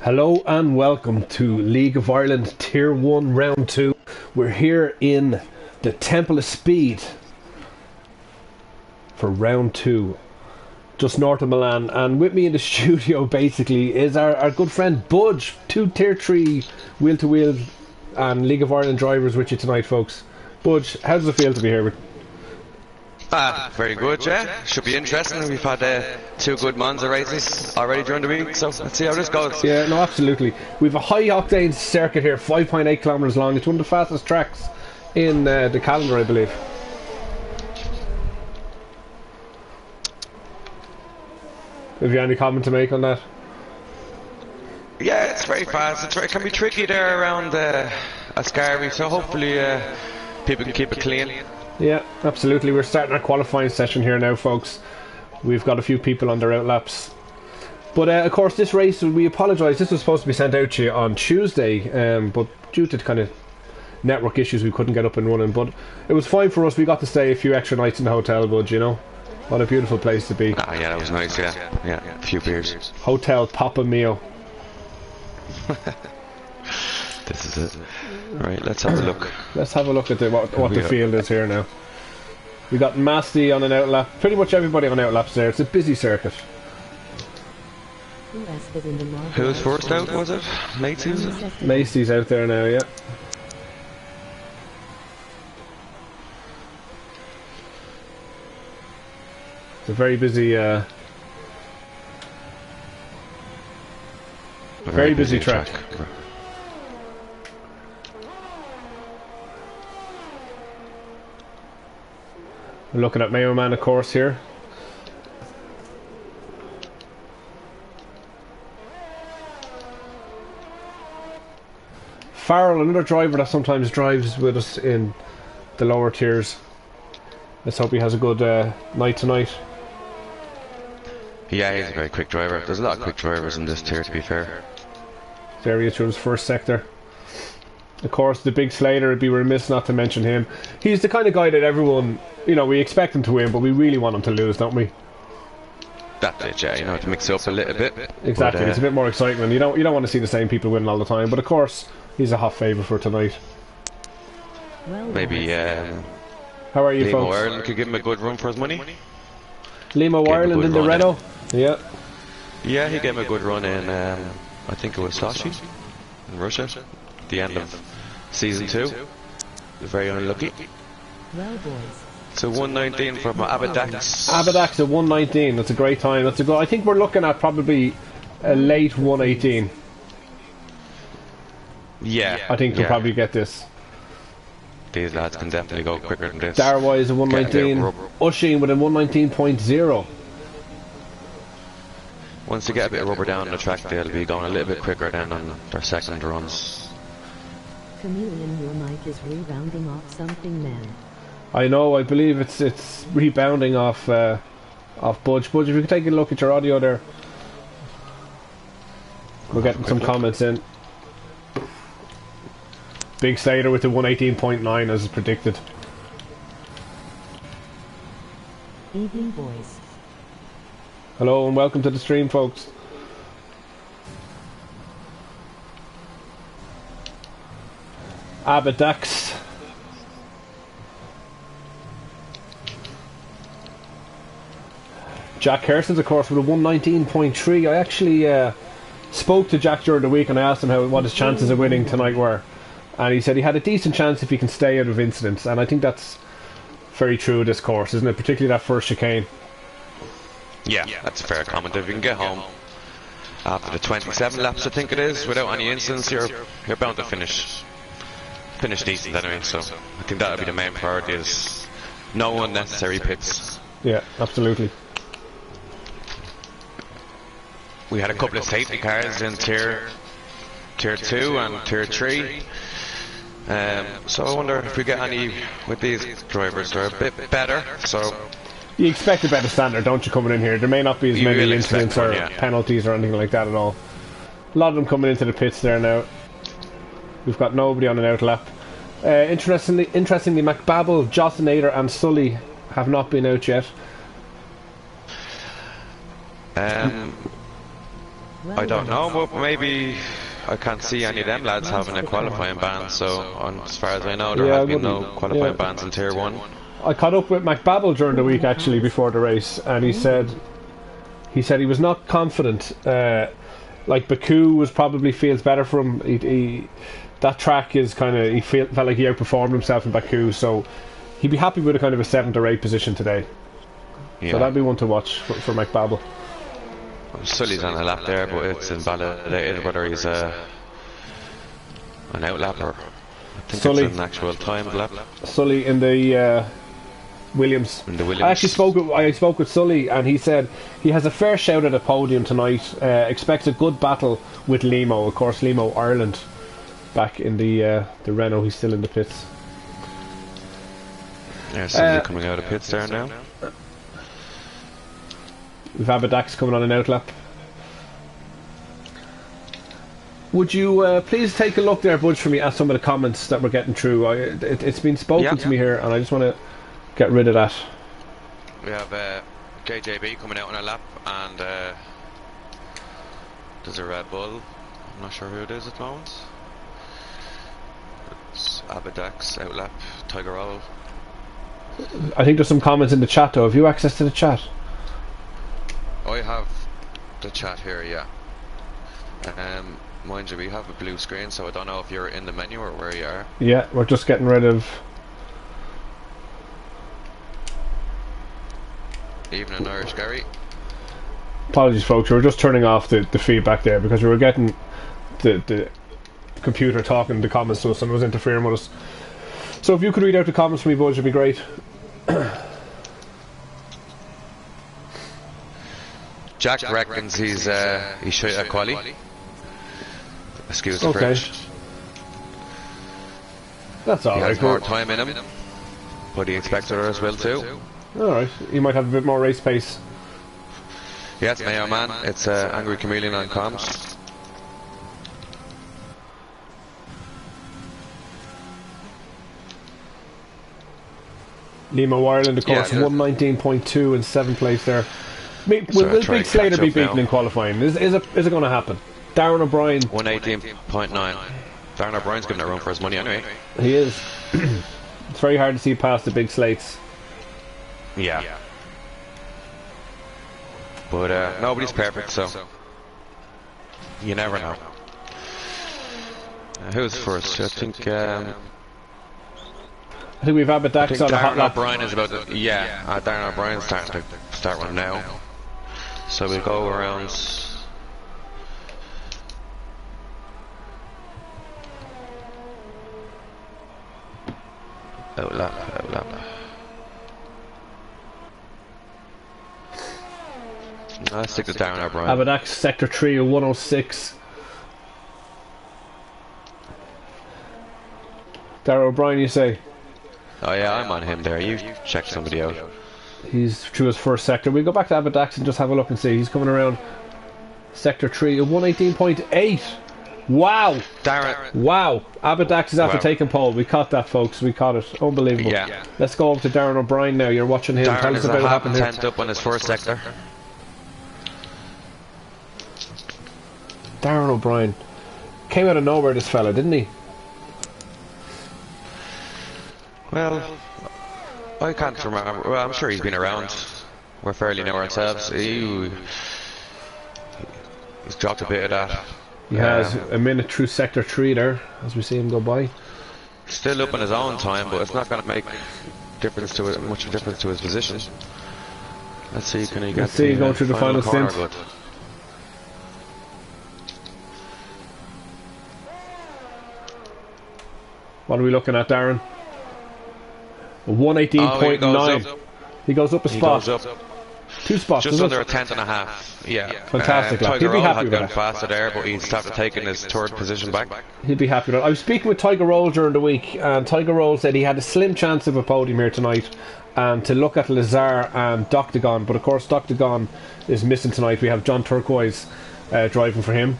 Hello and welcome to League of Ireland Tier 1 Round 2. We're here in the Temple of Speed for Round 2, just north of Milan. And with me in the studio basically is our good friend Budge. Two Tier 3 wheel-to-wheel and League of Ireland drivers with you tonight, folks. Budge, how does it feel to be here with? Very good, yeah. Should be interesting. We've had two good Monza races already during the week, so let's see how this goes. Yeah, no, absolutely. We've a high-octane circuit here, 5.8 kilometres long. It's one of the fastest tracks in the calendar, I believe. Have you any comment to make on that? Yeah, it's very fast. It can be tricky there around Ascari, so hopefully people can keep it clean. Yeah, absolutely. We're starting our qualifying session here now, folks. We've got a few people on their outlaps. But of course, this race, we apologise, this was supposed to be sent out to you on Tuesday, but due to kind of network issues, we couldn't get up and running. But it was fine for us. We got to stay a few extra nights in the hotel, Budge, you know. What a beautiful place to be. Ah, yeah, that was nice, yeah. Yeah, a few beers. Hotel Papa Mio. This is it. Right, let's have a look. Let's have a look at what the field is here now. We got Masti on an outlap. Pretty much everybody on outlaps there. It's a busy circuit. Who's first out, was it? Macy's? Macy's out there now, yeah. It's a very busy very busy track. We're looking at Mayo Man, of course, here. Farrell, another driver that sometimes drives with us in the lower tiers. Let's hope he has a good night tonight. Yeah, he's a very quick driver. There's a lot of quick drivers in this tier, to be fair. There he is through his first sector. Of course, the big Slater, it'd be remiss not to mention him. He's the kind of guy that everyone, you know, we expect him to win, but we really want him to lose, don't we? That's it, yeah, you know, to mix it up a little bit. Exactly, but, it's a bit more excitement. You don't want to see the same people winning all the time, but of course, he's a hot favourite for tonight. Maybe, how are you, Limo folks? Ireland could give him a good run for his money. Limo Ireland in the Renault? Yeah. Yeah, he gave him a good run in, I think it was Sochi, in Russia, at the end of Season 2. Very unlucky. Well, boys. So 119 from Abidax. Abidax at 119, that's a great time. That's a good. I think we're looking at probably a late 118. Yeah. I think we'll probably get this. These lads can definitely go quicker than this. Darwise at 119. Usheen with a 119.0. Once they get a bit of rubber down the track, they'll be going a little bit quicker than on their second runs. Chameleon, your mic is rebounding off something, man. I know, I believe it's rebounding off Budge. Budge, if you could take a look at your audio there. We're getting some comments in. Big Slater with the 118.9 as predicted. Evening, boys. Hello and welcome to the stream, folks. Abidax. Jack Kerson's, of course, with a 119.3. I actually spoke to Jack during the week and I asked him what his chances of winning tonight were. And he said he had a decent chance if he can stay out of incidents. And I think that's very true of this course, isn't it? Particularly that first chicane. Yeah, that's a fair comment. If you can get home after the 27 laps, I think it is, without any incidents, you're bound to finish decent anyway. So I think that would be the main priority: is no unnecessary pits. Yeah, absolutely. We had a couple of safety cars in tier 2 and tier 3. So I wonder if we get any with these drivers. They're a bit better, so. You expect a better standard, don't you, coming in here? There may not be as many incidents or penalties or anything like that at all. A lot of them coming into the pits there now. We've got nobody on an outlap. Interestingly, McBabble, Jostinator and Sully have not been out yet. Well I don't done. know, but maybe I can't see any of them lads having a qualifying ban. So, as far as I know, there Yeah, I has been no wouldn't- qualifying yeah. bans in Tier 1. I caught up with McBabble during the week actually before the race, and he said he was not confident. Like Baku was probably feels better for him. That track is kind of felt like he outperformed himself in Baku, so he'd be happy with a kind of a 7th or 8th position today. Yeah. So that'd be one to watch for McBabble. Sully's on a lap there, but it's invalidated whether he's an outlap or I think Sully. it's an actual timed lap. Sully in the Williams. In the Williams. I spoke with Sully, and he said he has a fair shout at a podium tonight. Expects a good battle with Limo. Of course, Limo Ireland back in the Renault. He's still in the pits. There's somebody coming out of pits there now. We've Abadax coming on an outlap. Would you please take a look there, Budge, for me at some of the comments that we're getting through? It's been spoken to me here, and I just want to get rid of that. We have KJB coming out on a lap, and there's a Red Bull. I'm not sure who it is at the moment. It's Abadax, outlap, Tiger Roll. I think there's some comments in the chat though. Have you access to the chat? I have the chat here, yeah. Mind you, we have a blue screen, so I don't know if you're in the menu or where you are. Yeah, we're just getting rid of... Evening, Irish Gary. Apologies folks, we were just turning off the feedback there because we were getting the computer talking the comments to us and it was interfering with us. So if you could read out the comments for me, Budge, it'd be great. Jack reckons he's shot at quali. Excuse the Okay. French. That's He alright. has more time in him, but he expects others will too. Alright, you might have a bit more race pace. Yeah, it's Mayo Man. It's Angry Chameleon on comms. Limo Ireland, of course, Yeah. 119.2 in 7th place there. Will try Big to Slater catch be up beaten now. in qualifying? Is it going to happen? Darren O'Brien, 118.9. Darren O'Brien's giving it a run for his money anyway. he is. It's very hard to see past the big slates. Yeah. But nobody's perfect, so you never know. Who's first? I think we've Abadax on a hot Darren lap. O'Brien is about to. Yeah, Darren O'Brien's starting to start one now. So we'll go around. Outlap. No, let's stick to Darren O'Brien. Abadax, Sector 3 of 106. Darren O'Brien, you say? Oh yeah, I'm on him there. You check somebody out. He's through his first sector. We'll go back to Abadax and just have a look and see. He's coming around Sector 3 of 118.8. Wow! Darren. Wow! Abadax is after Wow. taking pole. We caught that, folks. We caught it. Unbelievable. Yeah. Let's go over to Darren O'Brien now. You're watching him. Tell Darren us is about a what half happened here. tenth up on his first sector. Darren O'Brien. Came out of nowhere, this fella, didn't he? Well, I can't remember. Well, I'm sure he's been around. We're fairly new ourselves. He's dropped a bit of that. He has a minute through Sector 3 there, as we see him go by. Still up in his own time, but it's not going to make much of a difference to his position. Let's see, can he get Let's see, to going through the final corner stint. good? What are we looking at, Darren? Oh, 118.9. He goes up a He spot. goes up. 2 spots, Just isn't under it? a tenth and a half. Yeah. Fantastic, lad. Tiger He'd be Roll happy had with gone that. faster there, but he's started taking his third position back. He'd be happy with that. I was speaking with Tiger Roll during the week, and Tiger Roll said he had a slim chance of a podium here tonight, and to look at Lazar and Doctagon, but of course Doctagon is missing tonight. We have John Turquoise driving for him.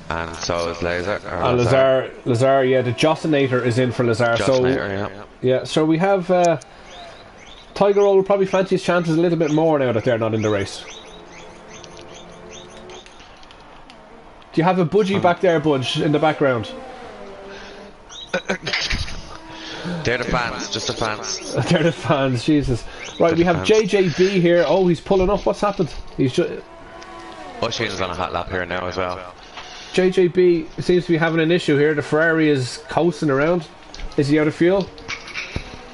And so is Lazar. And Lazar, yeah, the Jostinator is in for Lazar. So we have Tiger Roll will probably fancy his chances a little bit more now that they're not in the race. Do you have a budgie back there, Budge, in the background? They're the fans, just the fans. They're the fans, Jesus. Right, we have JJB here. Oh, he's pulling up. What's happened? He's just... Oisin's on a hot lap here now as well. JJB seems to be having an issue here. The Ferrari is coasting around. Is he out of fuel?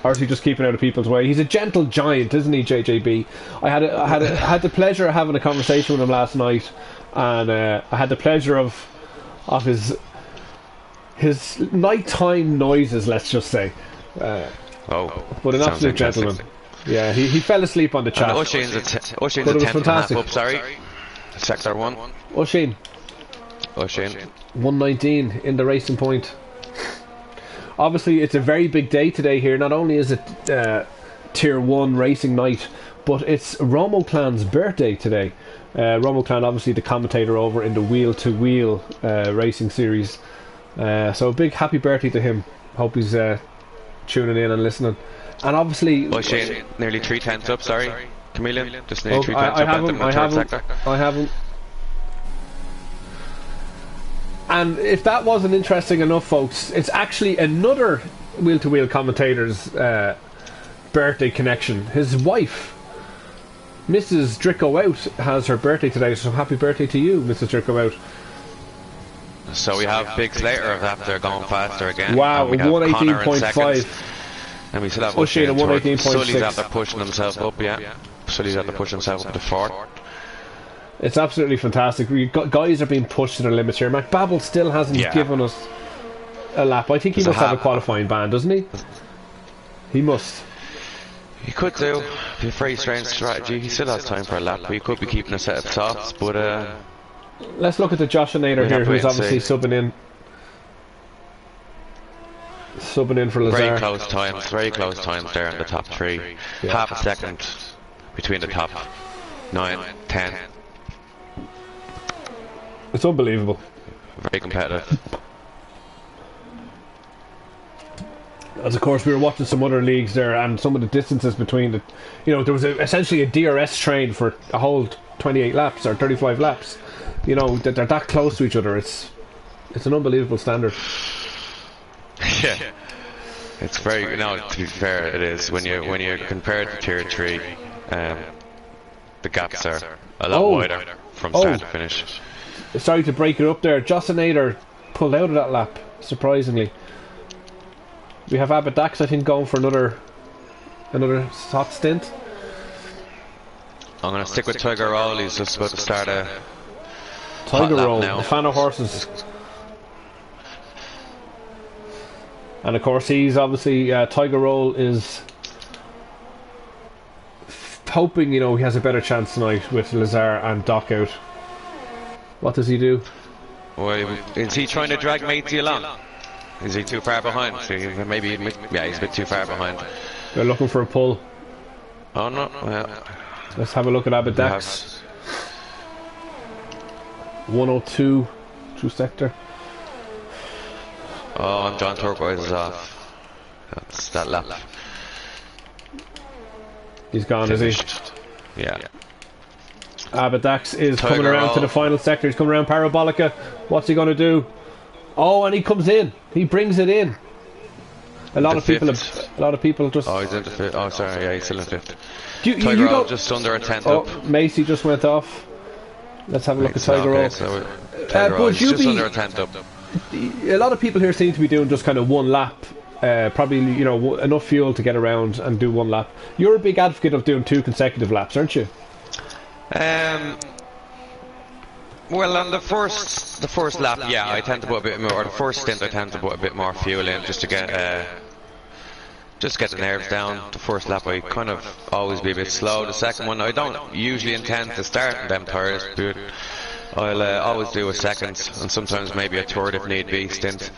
Or is he just keeping out of people's way? He's a gentle giant, isn't he, JJB? I had the pleasure of having a conversation with him last night, and I had the pleasure of his nighttime noises, let's just say. But an absolute gentleman. Yeah, he fell asleep on the chat. Oisin's a 10th and a half up, sorry. Sector 1. Oisin. 119 in the racing point. Obviously, it's a very big day today here. Not only is it Tier 1 racing night, but it's Romo Clan's birthday today. Romo Clan, obviously the commentator over in the Wheel to Wheel racing series. So a big happy birthday to him. Hope he's tuning in and listening. And obviously... Shane, nearly 3/10 up, sorry. Chameleon, just nearly 3/10 up. I haven't. And if that wasn't interesting enough, folks, it's actually another Wheel to Wheel commentator's birthday connection. His wife, Mrs. Dricko Out, has her birthday today, so happy birthday to you, Mrs. Dricko Out. So we have Big Slater after going faster again. Wow, 118.5. And we still have Oisin at 118.6. Sully's after pushing himself up, yeah. Sully's after pushing himself up to 4th. It's absolutely fantastic. Guys are being pushed to their limits here. McBabble still hasn't given us a lap. I think he must have a qualifying ban, doesn't he? He must. He could do. Be a very strange strategy. He still has time for a lap. He could be keeping a set of softs, but let's look at the Joshinator here, who's obviously subbing in. Subbing in for Lazar. Very close times there in the top 3. Yeah. Half a second between the top 9, 10. It's unbelievable. Very competitive. As of course we were watching some other leagues there, and some of the distances between the, there was essentially a DRS train for a whole 28 laps or 35 laps. They're that close to each other. It's an unbelievable standard. Yeah, it's very. No, to be fair, it is when you compare it to Tier 3, the gaps are a lot wider from start to finish. Sorry to break it up there. Jossinator pulled out of that lap, surprisingly. We have Abba Dax, I think, going for another hot stint. I'm going to stick with Tiger Roll. He's just about to start a Tiger Roll, the fan of horses. And of course he's obviously, Tiger Roll is hoping, he has a better chance tonight with Lazar and Doc out. What does he do? Well, is he trying to drag Matey along? Is he too far behind? Maybe, yeah, he's a bit too far behind. They're looking for a pull. Oh no, well, let's have a look at Abba Dax. 102 through sector. Oh, and John Turquoise is off. That's that lap. He's gone, finished. Is he? Yeah. Abba Dax is coming around to the final sector. He's coming around Parabolica. What's he going to do? Oh, and he comes in. He brings it in. A lot of people just. Oh, he's in the 5th. Oh, sorry, yeah, he's still in 5th. You don't just under a 10th up. Macy just went off. Let's have a look at Tiger Roll. So Tiger just under a 10th up. A lot of people here seem to be doing just kind of one lap. Probably, enough fuel to get around and do one lap. You're a big advocate of doing 2 consecutive laps, aren't you? Well, on the first lap, yeah, I tend to put a bit more. Or the first stint, I tend to put a bit more fuel in just to get the nerves down. The first lap, I kind of always be a bit slow. The second one, I don't usually intend to start in them tyres, but I'll always do a second and sometimes maybe a third if need be stint.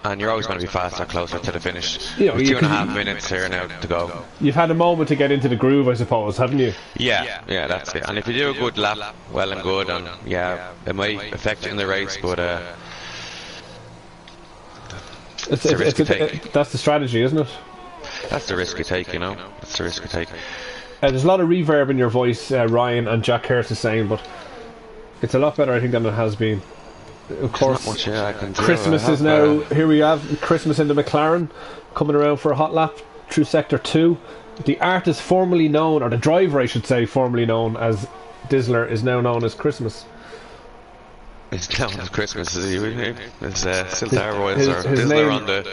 And you're always going to be faster, closer to the finish. 2.5 minutes here now to go. You've had a moment to get into the groove, I suppose, haven't you? Yeah, that's it. And if you do a good lap, well and good, and yeah, it might affect you in the race, but it's a risk you take. That's the strategy, isn't it? That's the risk you take, That's the risk you take. There's a lot of reverb in your voice, Ryan and Jack Hurst is saying, but It's a lot better, I think, than it has been. Of course, not much I can do. Christmas is now here. We have Christmas in the McLaren coming around for a hot lap through Sector 2. The artist formerly known, or the driver I should say, formerly known as Dizzler, is now known as Christmas. It's down as Christmas, is he? It's still Darwin's or his Dizzler name, on the...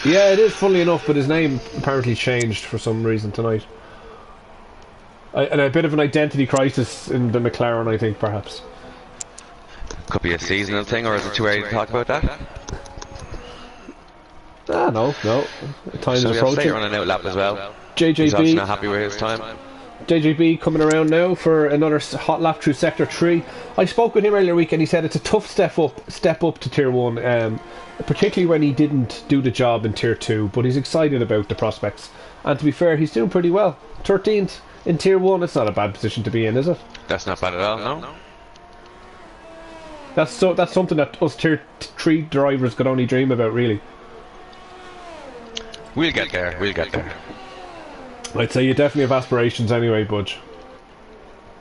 Yeah, it is, funnily enough, but his name apparently changed for some reason tonight. And a bit of an identity crisis in the McLaren, I think, perhaps. Could be a seasonal thing, or is it too early to talk about that? No. Time is So we have approaching. Slater on an outlap as well. He's obviously not JJB, happy with his time. JJB coming around now for another hot lap through Sector 3. I spoke with him earlier week and he said it's a tough step up to Tier 1, particularly when he didn't do the job in Tier 2, but he's excited about the prospects. And to be fair, he's doing pretty well. 13th in Tier 1, it's not a bad position to be in, is it? That's not bad at all, no? That's something that us Tier 3 drivers could only dream about, really. We'll get there. I'd say you definitely have aspirations anyway, Budge.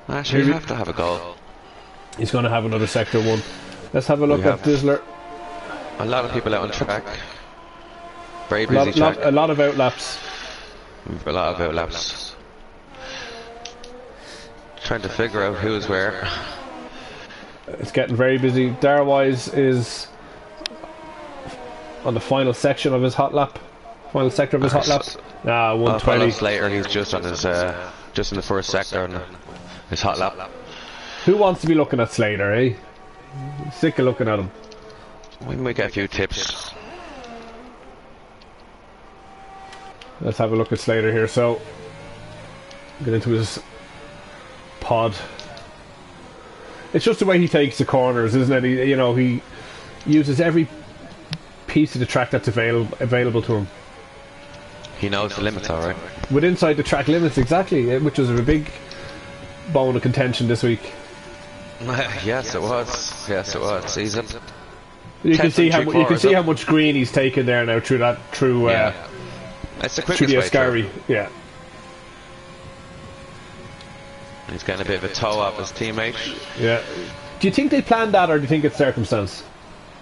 Actually, you have to have a goal. He's going to have another Sector 1. Let's have a look at have Dizzler. A lot of people out on track. Very A busy track. lot of outlaps. A lot of outlaps. Trying to figure out who's where. It's getting very busy. Darwise is on the final section of his hot lap. Final sector of his hot lap. 120. Slater, he's just on his just in the first sector on his hot lap. Who wants to be looking at Slater, eh? Sick of looking at him. We might get a few tips. Let's have a look at Slater here. So, get into his pod. It's just the way he takes the corners, isn't it? He uses every piece of the track that's available to him. He knows the limits, alright. With inside the track limits, exactly, which was a big bone of contention this week. Yes, it was. He's a You can see how 10.3 see how much green he's taken there now through it's the through quickest the way Ascari. through. Yeah. He's getting a bit of a toe off his teammate. Yeah. Do you think they planned that, or do you think it's circumstance?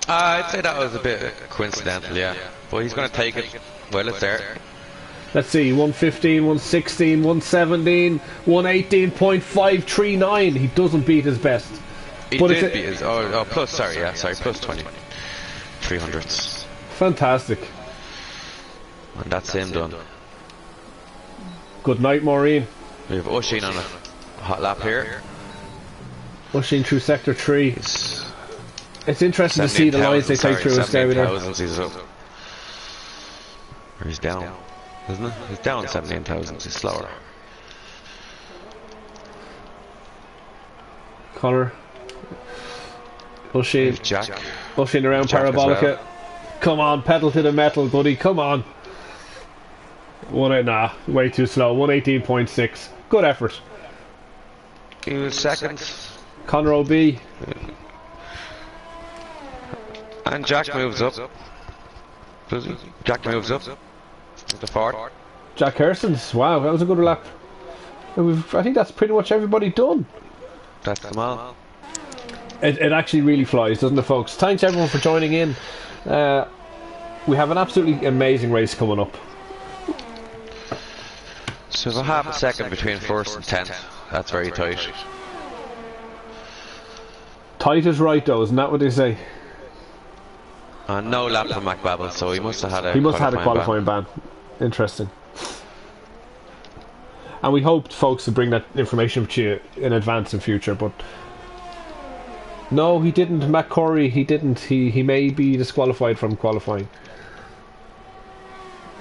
I'd say that was a bit coincidental, yeah. But he's going to take it while it's there. Let's see, 115, 116, 117, 118.539. He doesn't beat his best. He But did beat his... plus 20. 300s. Fantastic. And that's him done. Good night, Maureen. We have Oshin on a hot lap here. Pushing through Sector 3. It's interesting to see the lines they take through Ascari there. He's up. Or he's down, isn't it? He's down 17,000, he's slower. Connor. Pushing Jack. around Jack as Parabolica. well. Come on, pedal to the metal, buddy. Come on. Way too slow. 118.6. Good effort. He was second. Connor OB. And Jack moves up. Does he? Jack moves up. To fourth. Jack Hersons. Wow, that was a good lap. I think that's pretty much everybody done. That's them all. It actually really flies, doesn't it, folks? Thanks everyone for joining in. We have an absolutely amazing race coming up. So we'll half a second between first and 10th. That's very tight. Tight is right, though, isn't that what they say? No lap for McBabble, so he must have had a qualifying ban. Interesting. And we hoped folks to bring that information to you in advance in future, but no, he didn't. Matt Corey, he didn't. He may be disqualified from qualifying.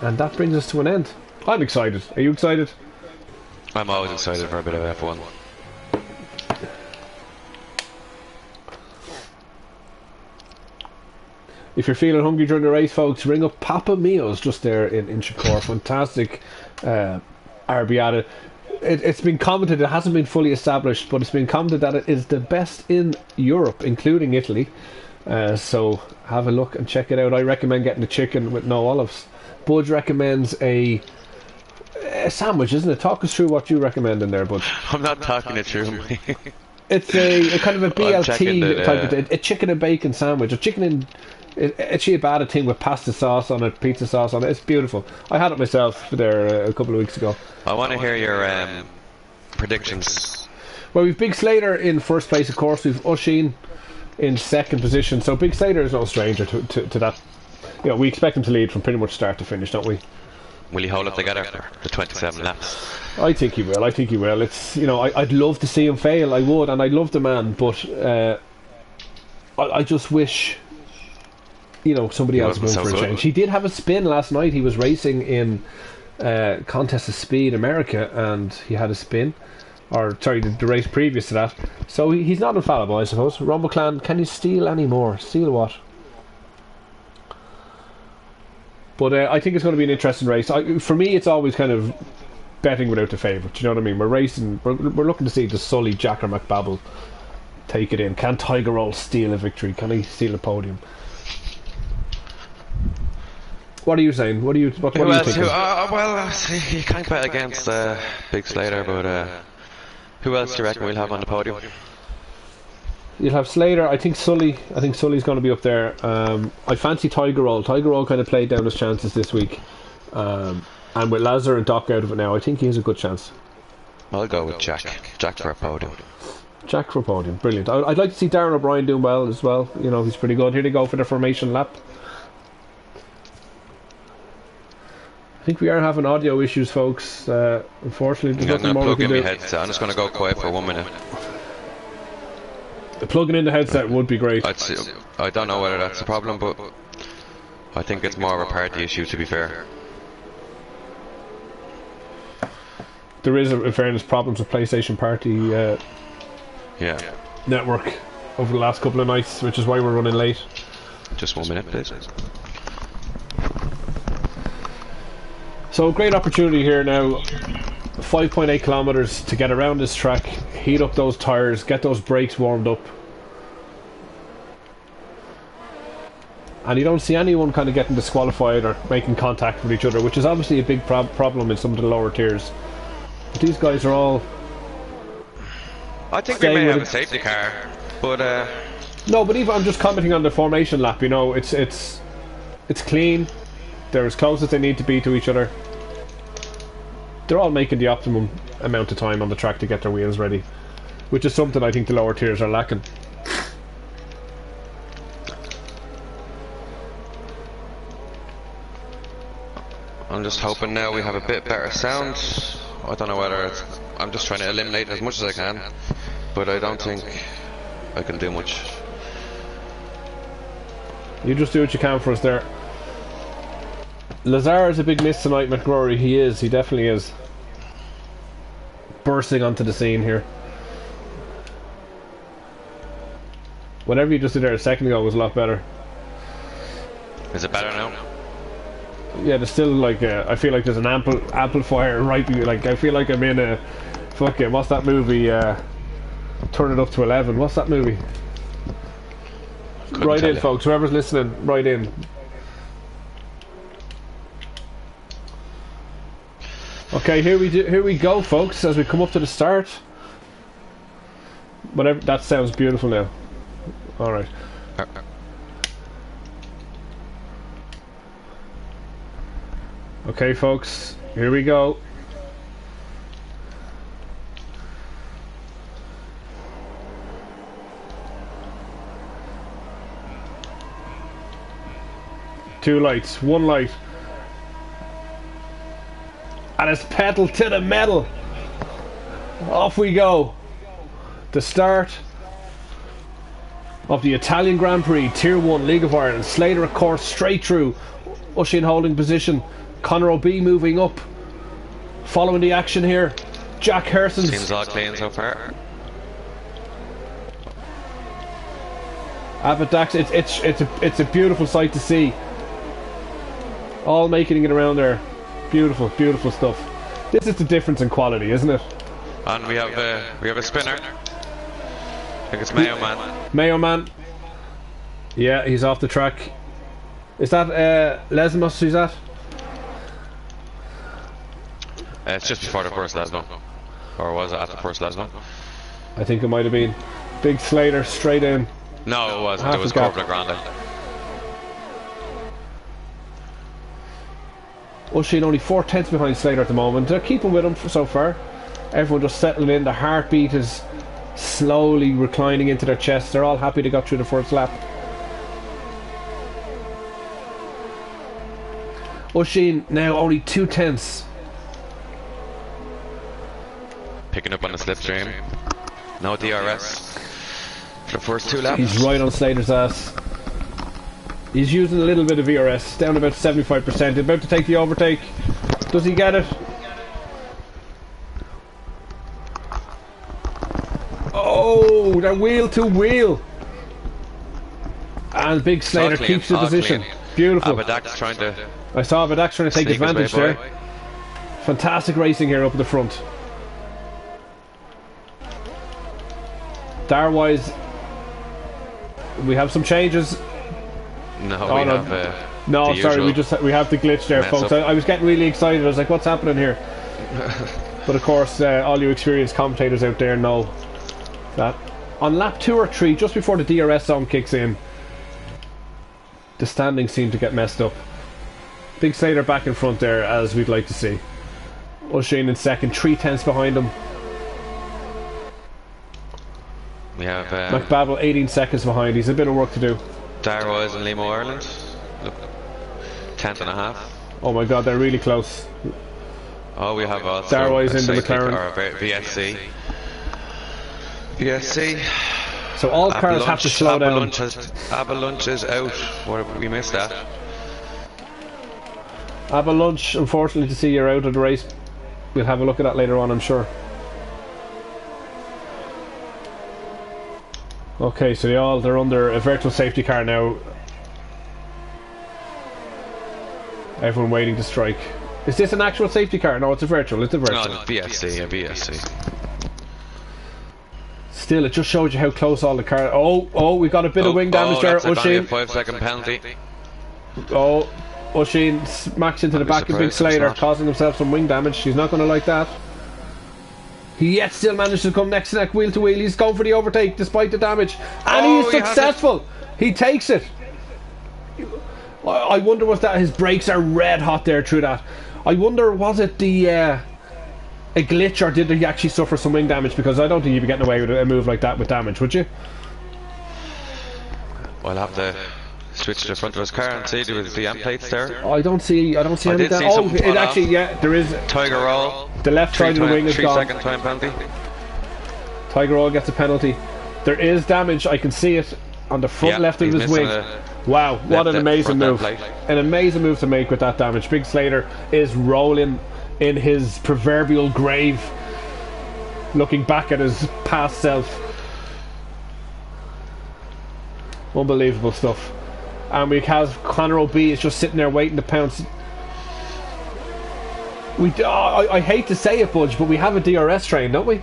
And that brings us to an end. I'm excited. Are you excited? I'm always excited for a bit of F1. If you're feeling hungry during the race, folks, ring up Papa Mio's just there in Inchicore. Fantastic arrabbiata. It's been commented, it hasn't been fully established, but it's been commented that it is the best in Europe, including Italy. So have a look and check it out. I recommend getting the chicken with no olives. Budge recommends a sandwich, isn't it? Talk us through what you recommend in there, Budge. I'm not talking it through, mate. It's a kind of a checking BLT that, type of a chicken and bacon sandwich. A chicken and a ciabatta thing with pasta sauce on it, pizza sauce on it. It's beautiful. I had it myself there a couple of weeks ago. I want to hear your predictions. Well, we've Big Slater in first place, of course. We've Oisin in second position. So Big Slater is no stranger to that. You know, we expect him to lead from pretty much start to finish, don't we? Will he hold it together for the 27 laps? I think he will. I think he will. It's, you know, I'd love to see him fail. I would, and I love the man, but I just wish, you know, somebody else won for a change. He did have a spin last night. He was racing in Contest of Speed America, and he had a spin. Or sorry, the race previous to that. So he's not infallible, I suppose. Rumble Clan, can you steal any more? Steal what? But I think it's going to be an interesting race. For me, it's always kind of betting without the favourite. Do you know what I mean? We're racing. We're looking to see the Sully, Jacker, McBabble take it in. Can Tiger Roll steal a victory? Can he steal a podium? What are you saying? What are you thinking? Well, you can't bet against Big Slater, but who else do you reckon we'll have on the podium? You'll have Slater. I think Sully. I think Sully's going to be up there. I fancy Tiger Roll. Tiger Roll kind of played down his chances this week, and with Lazar and Doc out of it now, I think he has a good chance. I'll go with Jack. Jack for a podium. Jack for a podium. Brilliant. I'd like to see Darren O'Brien doing well as well. You know, he's pretty good. Here they go for the formation lap. I think we are having audio issues, folks. Unfortunately, there's nothing more we can do. Headset. I'm just going to go quiet for 1 minute. Plugging in the headset would be great. I don't know whether that's a problem, but I think it's more of a party issue, to be fair. There is, in fairness, problems with PlayStation Party network over the last couple of nights, which is why we're running late. Just 1 minute, please. So, great opportunity here now. 5.8 kilometers to get around this track, heat up those tires, get those brakes warmed up, and you don't see anyone kind of getting disqualified or making contact with each other, which is obviously a big problem in some of the lower tiers. But these guys are all. I think we may have a safety car, but no. But even I'm just commenting on the formation lap. You know, it's clean. They're as close as they need to be to each other. They're all making the optimum amount of time on the track to get their wheels ready, which is something I think the lower tiers are lacking. I'm just hoping now we have a bit better sound. I don't know whether I'm just trying to eliminate as much as I can, but I don't think I can do much. You just do what you can for us there. Lazar is a big miss tonight, McGrory. He is. He definitely is. Bursting onto the scene here. Whatever you just did there a second ago was a lot better. Is it better now? Yeah, there's still like I feel like there's an amplifier right. Like I feel like I'm in a fucking what's that movie? Turn it up to 11. What's that movie? Right in, folks. Whoever's listening, right in. Okay, here we go, folks. As we come up to the start, whatever that sounds beautiful now. All right. Okay, folks. Here we go. Two lights, one light. And it's pedal to the metal. Off we go. The start of the Italian Grand Prix, Tier 1, League of Ireland. Slater, of course, straight through. Oisin holding position. Conor O'Bee moving up. Following the action here. Jack Herson. Seems all clean so far. Abbott Dax, it's a beautiful sight to see. All making it around there. Beautiful, beautiful stuff. This is the difference in quality, isn't it? And we have a spinner. I think it's Mayo Man. Mayo Man. Yeah, he's off the track. Is that Lesmos who's that? It's just before the first Lesmo. Or was it at the first Lesmo? I think it might have been. Big Slater straight in. No, it wasn't. Half It was a gap. Cobra Grande. O'Shea only 4/10 behind Slater at the moment. They're keeping with him so far. Everyone just settling in. The heartbeat is slowly reclining into their chest. They're all happy they got through the first lap. O'Shea now only 2/10. Picking up on the slipstream. No DRS for the first 2 laps. He's right on Slater's ass. He's using a little bit of ERS, down about 75%. About to take the overtake. Does he get it? Oh, they're wheel to wheel. And Big Slater All clean, keeps the all position. clean. Beautiful. Abadak's trying to I saw Abadax trying to take sneak his advantage way there. by. Fantastic racing here up at the front. Darwise, we have some changes. No, Oh, we no. have No, the sorry, usual we have the glitch there, mess folks. up. I was getting really excited. I was like, "What's happening here?" But of course, all you experienced commentators out there know that on lap 2 or 3, just before the DRS zone kicks in, the standings seem to get messed up. Big Slater back in front there, as we'd like to see. O'Shea in second, 3/10 behind him. We have McBabble 18 seconds behind. He's a bit of work to do. Darwise and Limo Ireland. 10th and a half. Oh my God, they're really close. Oh, we have also Darwise a in the safety McLaren. car, VSC. VSC. So all cars have to slow down. Avalanche is out. We missed that. Avalanche, unfortunately to see you're out of the race. We'll have a look at that later on, I'm sure. Okay, so they're under a virtual safety car now. Everyone waiting to strike. Is this an actual safety car? No, it's a virtual. It's a virtual. No, VSC, VSC. Still, it just shows you how close all the cars. Oh, we got a bit of wing damage there. That's only a O'Shea. 5-second penalty. Oh, O'Shea smacks into the I'd be back of Big surprised if it's Slater, not. causing himself some wing damage. He's not going to like that. He yet still managed to come neck to neck, wheel to wheel. He's going for the overtake despite the damage, and Oh, he's he has it. successful. He takes it. I wonder was that his brakes are red hot there through that. I wonder was it a glitch, or did he actually suffer some wing damage? Because I don't think you'd be getting away with a move like that with damage, would you? We'll have to switch to the front of his car and see there was the end plates there. I don't see any did damage. see Oh, something it fall actually, off. yeah, there is. Tiger Roll. The left side of the wing is gone. 3-second time penalty. Tiger Roll gets a penalty. There is damage. I can see it on the front Yeah, left of he's his missing wing. a Wow, what an left amazing front end move. plate. An amazing move to make with that damage. Big Slater is rolling in his proverbial grave, looking back at his past self. Unbelievable stuff. And we have Conor O'B is just sitting there waiting to pounce. I hate to say it, Budge, but we have a DRS train, don't we?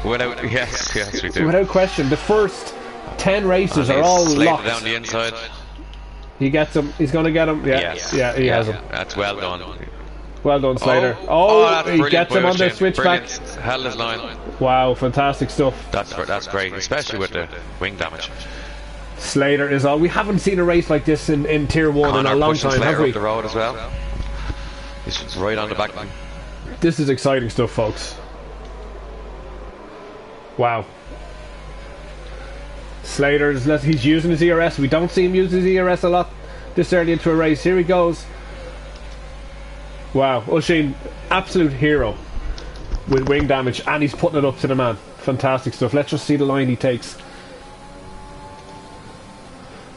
Yes, we do. Without question. The first 10 races And are he's all slated locked. down the inside. He gets him. He's going to get him. Yeah, Yes. yeah, he has him. That's well done. Well done, Slater. That's He brilliant gets him on the pushing. switchback. Brilliant. Held his line. Wow, fantastic stuff. That's great, especially with the wing damage. Slater is all. We haven't seen a race like this in Tier 1 in Connor a long pushing time, have Slater we? up the road as well. He's right on the back line. This is exciting stuff, folks. Wow. He's using his ERS. We don't see him use his ERS a lot this early into a race. Here he goes. Wow, O'Shea, absolute hero with wing damage, and he's putting it up to the man. Fantastic stuff. Let's just see the line he takes.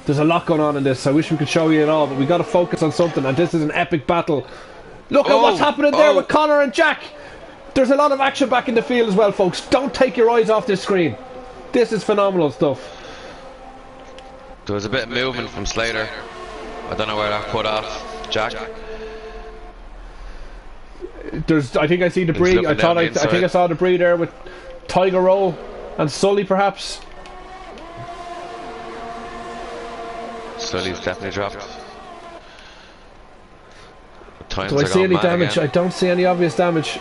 There's a lot going on in this. I wish we could show you it all, but we got to focus on something, and this is an epic battle. Look at what's happening there with Conor and Jack. There's a lot of action back in the field as well, folks. Don't take your eyes off this screen. This is phenomenal stuff. There was a bit of movement from Slater. I don't know where that put off Jack. I think I see debris. looking down the I think I inside. saw debris there with Tiger Roll and Sully, perhaps. Sully's definitely dropped. Times Do I are see going any mad damage? again. I don't see any obvious damage.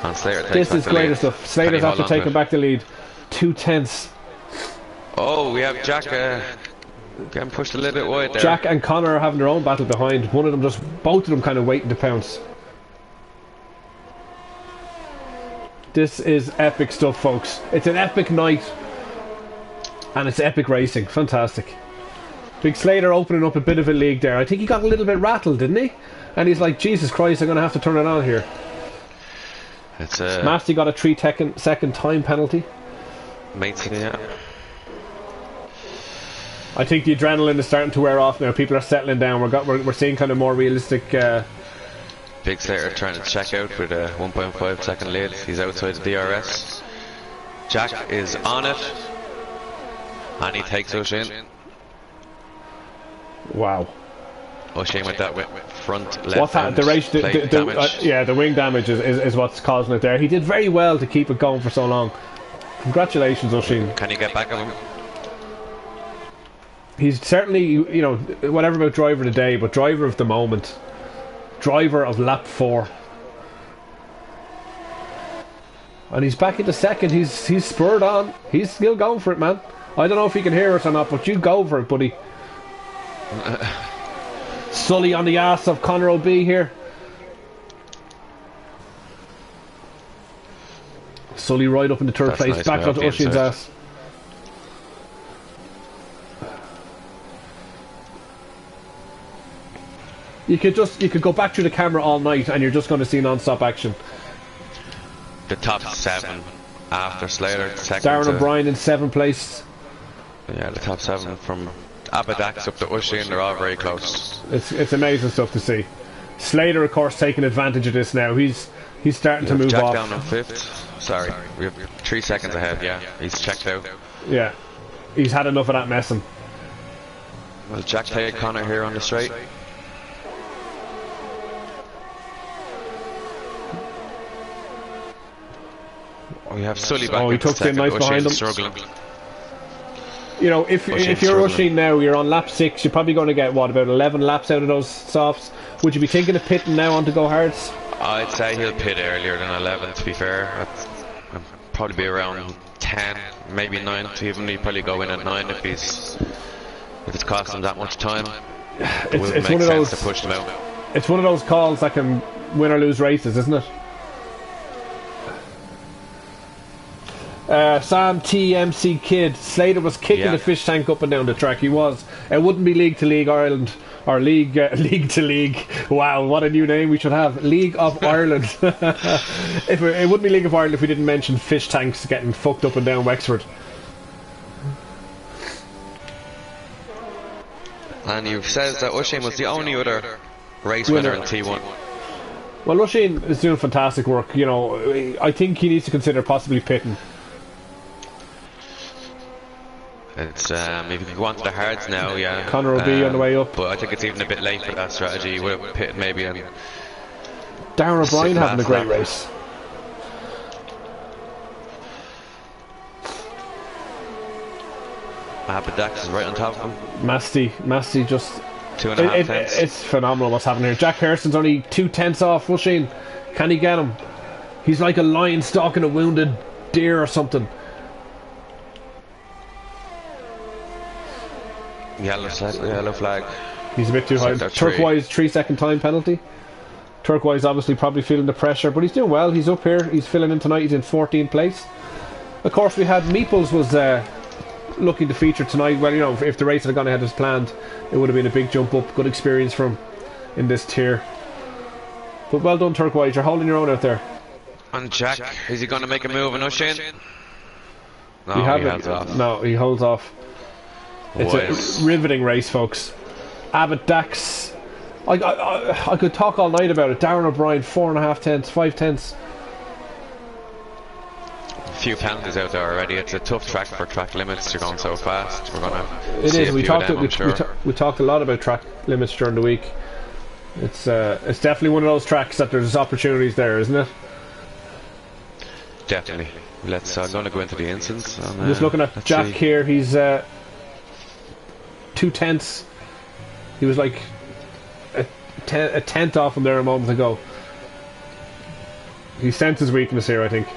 And Slater takes This back is the great lead. stuff. Can Slater's he hold after on to taking it? back the lead. 2/10. Oh, we have Jack getting pushed a little bit wide there. Jack and Connor are having their own battle behind. One of them both of them kind of waiting to pounce. This is epic stuff, folks. It's an epic night. And it's epic racing. Fantastic. Big Slater opening up a bit of a league there. I think he got a little bit rattled, didn't he? And he's like, Jesus Christ, I'm going to have to turn it on here. It's Masty got a 3-second time penalty. mates, yeah. I think the adrenaline is starting to wear off now. People are settling down. We're seeing kind of more realistic. Big Slater trying to check out with a 1.5 second lead. He's outside the DRS. Jack is on it. And he takes O'Shane. Wow. O'Shane with that front left. What's happened? The race, damage. yeah, the wing damage is what's causing it there. He did very well to keep it going for so long. Congratulations, O'Shane. Can you get back on him? He's certainly, you know, whatever about driver of the day, but driver of the moment. Driver of lap 4. And he's back into second. He's spurred on. He's still going for it, man. I don't know if he can hear us or not, but you go for it, buddy. Sully on the ass of Conor O'Bee here. Sully right up in the third That's place, nice, back man, onto being Ushin's said. ass. You could go back through the camera all night and you're just going to see non-stop action. The top 7 after Slater. Second Darren to, O'Brien in 7th place. Yeah, the top 7 from Abidax up to O'Shane. They're all very close. It's amazing stuff to see. Slater, of course, taking advantage of this now. He's starting to move Jack off. down in 5th. Sorry, we have 3 seconds ahead. Yeah, he's checked out. Yeah, he's had enough of that messing. Well, Jack take Connor here on the straight. We have Sully back. Oh, he in tucks in second. nice behind O'Shane's him. struggling. You know, if O'Shane's you're struggling. rushing now, you're on lap 6. You're probably going to get what, about 11 laps out of those softs. Would you be thinking of pitting now on to go hards? I'd say he'll pit earlier than 11. To be fair, I'd probably be around 10, maybe 9. Even he'd probably go in at 9 if it's costing him that much time. It would It's make one of sense those. to push them out. It's one of those calls that can win or lose races, isn't it? Sam TMC Kid. Slater was kicking Yeah. the fish tank up and down the track. He was. It wouldn't be League to League Ireland or League to League. Wow, what a new name we should have. League of Ireland. It wouldn't be League of Ireland if we didn't mention fish tanks getting fucked up and down Wexford. And he says that O'Shane was the only other race winner in T1. Well, Rushine is doing fantastic work. You know, I think he needs to consider possibly pitting. It's if you could go on to the hards now, yeah. Conor O'Bee on the way up. But I think it's even a bit late for that strategy. You would have pitted maybe and Darren O'Brien having a last great lap. race. Abidax is right on top of him. Masty just 2.5 tenths. it's phenomenal what's happening here. Jack Hairston's only 2/10 off Rushine. Can he get him? He's like a lion stalking a wounded deer or something. Yellow flag. He's a bit too high. Sector 3. Turquoise 3-second time penalty. Turquoise obviously probably feeling the pressure, but he's doing well. He's up here. He's filling in tonight. He's in 14th place. Of course, we had Meeples was looking to feature tonight. Well, you know, if the race had gone ahead as planned, it would have been a big jump up. Good experience from him in this tier. But well done, Turquoise. You're holding your own out there. And Jack, is he going to make a move on O'Shane? No, You have he it. hands off. No, he holds off. It's Boys. a riveting race, folks. Abbott Dax. I could talk all night about it. Darren O'Brien, 4.5 tenths, 5 tenths. A few penalties out there already. It's a tough track for track limits. You're going so fast. We're going to It see is. a We few talked. of them, I'm sure. We talked a lot about track limits during the week. It's definitely one of those tracks that there's opportunities there, isn't it? Definitely. Let's. I'm going to go into the instance. And, Just looking at let's Jack see. here, he's 2 tenths. He was like a tenth off him there a moment ago. He senses weakness here, I think.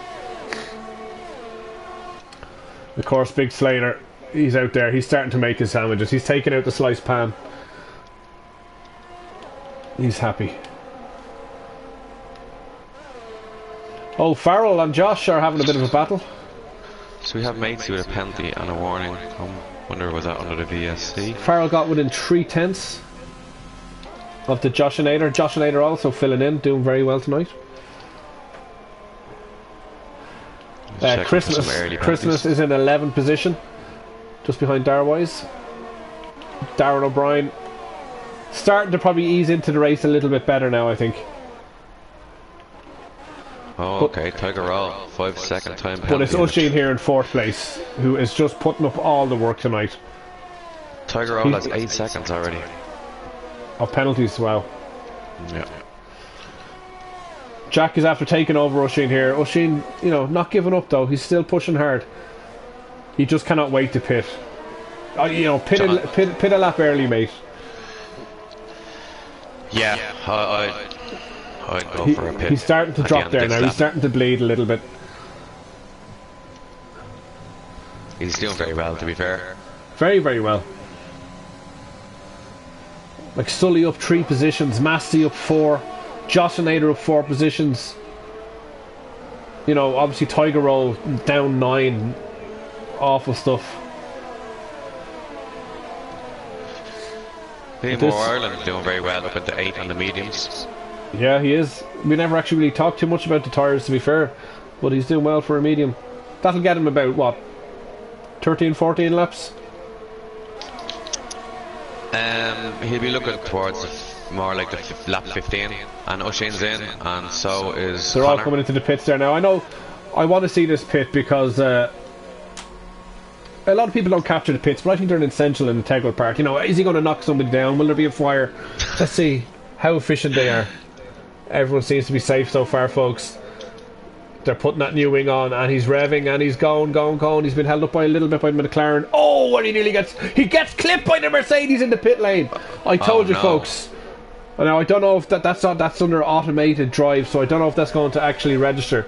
Of course, Big Slater, he's out there. He's starting to make his sandwiches. He's taking out the sliced pan. He's happy. Oh, Farrell and Josh are having a bit of a battle. So we have Matesy with a penalty and a warning. I wonder was that under the VSC? Farrell got within 3/10 of the Joshinator. Joshinator also filling in, doing very well tonight. Christmas is in 11th position, just behind Darwise. Darren O'Brien starting to probably ease into the race a little bit better now, I think. Oh, okay, Tiger Roll, 5-second time penalty. But it's Oisin here in 4th place, who is just putting up all the work tonight. Tiger Roll has 8 seconds already. Of penalties as well. Yeah. Jack is after taking over Oisin here. Oisin, you know, not giving up though. He's still pushing hard. He just cannot wait to pit. You know, pit a lap early, mate. Yeah, I'd go for a pit. He's starting to drop there now. He's starting to bleed a little bit. He's doing very well, to be fair. Very, very well. Like Sully up 3 positions, Massey up 4, Joshinator up 4 positions. You know, obviously Tiger Roll down 9. Awful stuff. Liam Ireland doing very well up at the 8 on the mediums. Yeah, he is. We never actually really talked too much about the tyres, to be fair, but he's doing well for a medium. That'll get him about, what, 13, 14 laps? He'll be looking towards more like the lap 15, and Oisin's in, and so is They're Connor. all coming into the pits there now. I know, I want to see this pit because a lot of people don't capture the pits, but I think they're an essential and integral part. You know, is he going to knock somebody down? Will there be a fire? Let's see how efficient they are. Everyone seems to be safe so far, folks. They're putting that new wing on, and he's revving, and he's going. He's been held up by a little bit by the McLaren. Oh, and he gets clipped by the Mercedes in the pit lane. I told you, folks. Now I don't know if that's under automated drive, so I don't know if that's going to actually register.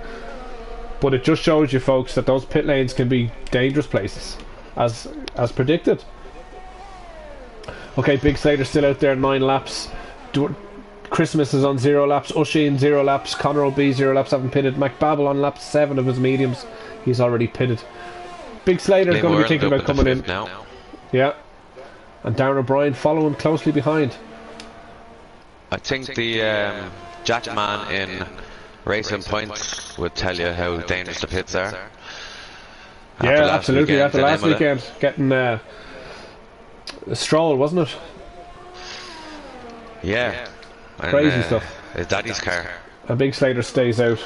But it just shows you, folks, that those pit lanes can be dangerous places, as predicted. Okay, Big Slater's still out there, 9 laps. Christmas is on 0 laps. Oisin 0 laps. Conor O'B 0 laps, haven't pitted. McBabble on lap 7 of his mediums. He's already pitted. Big Slater's going to be thinking about coming in now. Yeah, and Darren O'Brien following closely behind. I think the Jack Man in Racing Point would tell you how dangerous the pits are. Yeah, absolutely. After last weekend, getting a Stroll, wasn't it? Yeah. Crazy stuff. His daddy's car. A Big Slater stays out.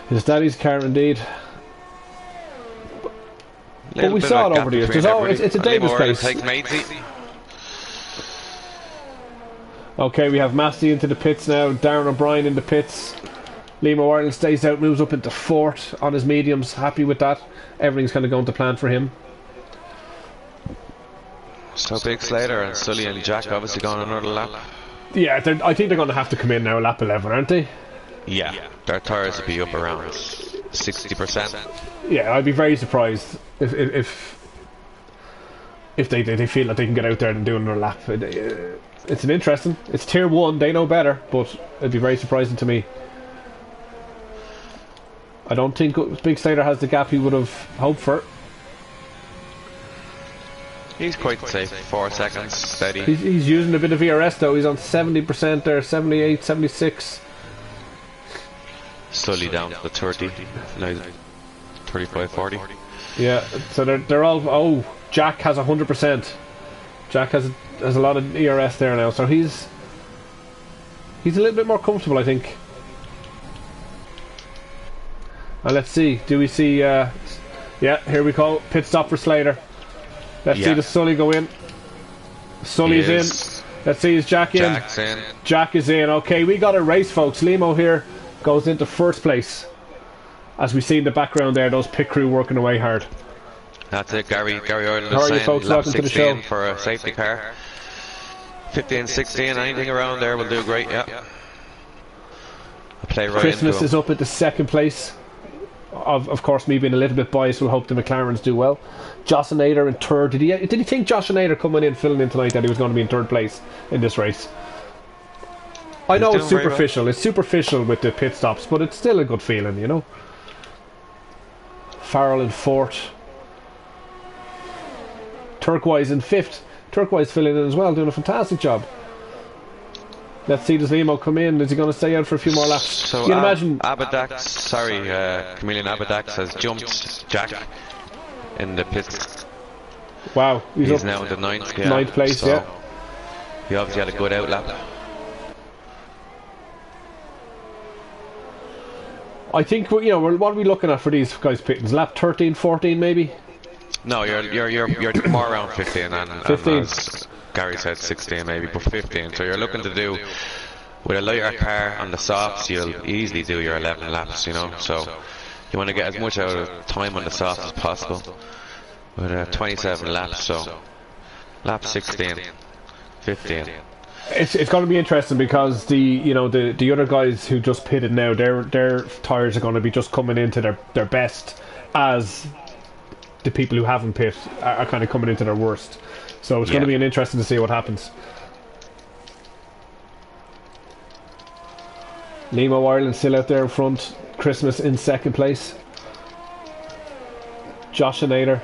His daddy's car, indeed. But we saw it over the years. It's a dangerous place. Okay, we have Massey into the pits now. Darren O'Brien in the pits. Liam Ireland stays out, moves up into 4th on his mediums. Happy with that. Everything's kind of going to plan for him. So Big Slater and Sully and Jack obviously going another lap. Yeah, I think they're going to have to come in now, lap 11, aren't they? Yeah, their tyres will be up around 60%. Yeah, I'd be very surprised if they feel that they can get out there and do another lap. It's an interesting. It's tier 1. They know better, but it'd be very surprising to me. I don't think Big Slater has the gap he would have hoped for. He's quite safe. 4 seconds, steady. He's using a bit of ERS though. He's on 70% there, 78, 76. Slowly down to the 30. Now 35, 40. Yeah, so they're all. Oh, Jack has 100%. Jack has a lot of ERS there now, so he's a little bit more comfortable, I think. And let's see. Do we see? Yeah, here we go. Pit stop for Slater. Let's see the Sully go in. Sully's in. Let's see, is Jack in? Jack's in. Jack is in. Okay, we got a race, folks. Limo here goes into 1st place. As we see in the background there, those pit crew working away hard. That's it, Gary Ireland How is are you, saying folks? lap Welcome to the show. for a safety car. 15, 16, anything around there will do great, yeah. play right Christmas into is him. up at the second place. Of course, me being a little bit biased, we'll hope the McLarens do well. Josh Nader in third. Did he think Josh Nader coming in, filling in tonight, that he was going to be in third place in this race? I know He's it's doing very superficial. It's superficial with the pit stops, but it's still a good feeling, you know. Farrell in fourth. Turquoise in fifth. Turquoise filling in as well, doing a fantastic job. Let's see, does Limo come in? Is he going to stay out for a few more laps? So you can imagine. Chameleon Abadax has jumped Jack in the pits. Wow, He's up now in the ninth place, so yeah. He obviously had a good outlap. I think what are we looking at for these guys pitting? Lap 13, 14 maybe? No, you're more around 15 and 15. as Gary said 16 maybe, but 15. So you're looking to do with a lighter car on the softs, you'll easily do your 11 laps, you know. So you want to get as much out of time on the softs as possible. With 27 laps, so lap 16, 15. It's going to be interesting because the other guys who just pitted now, their tyres are going to be just coming into their best, as the people who haven't pit are kind of coming into their worst. So it's going to be interesting to see what happens. Limo Ireland still out there in front. Christmas in second place. Josh Nader.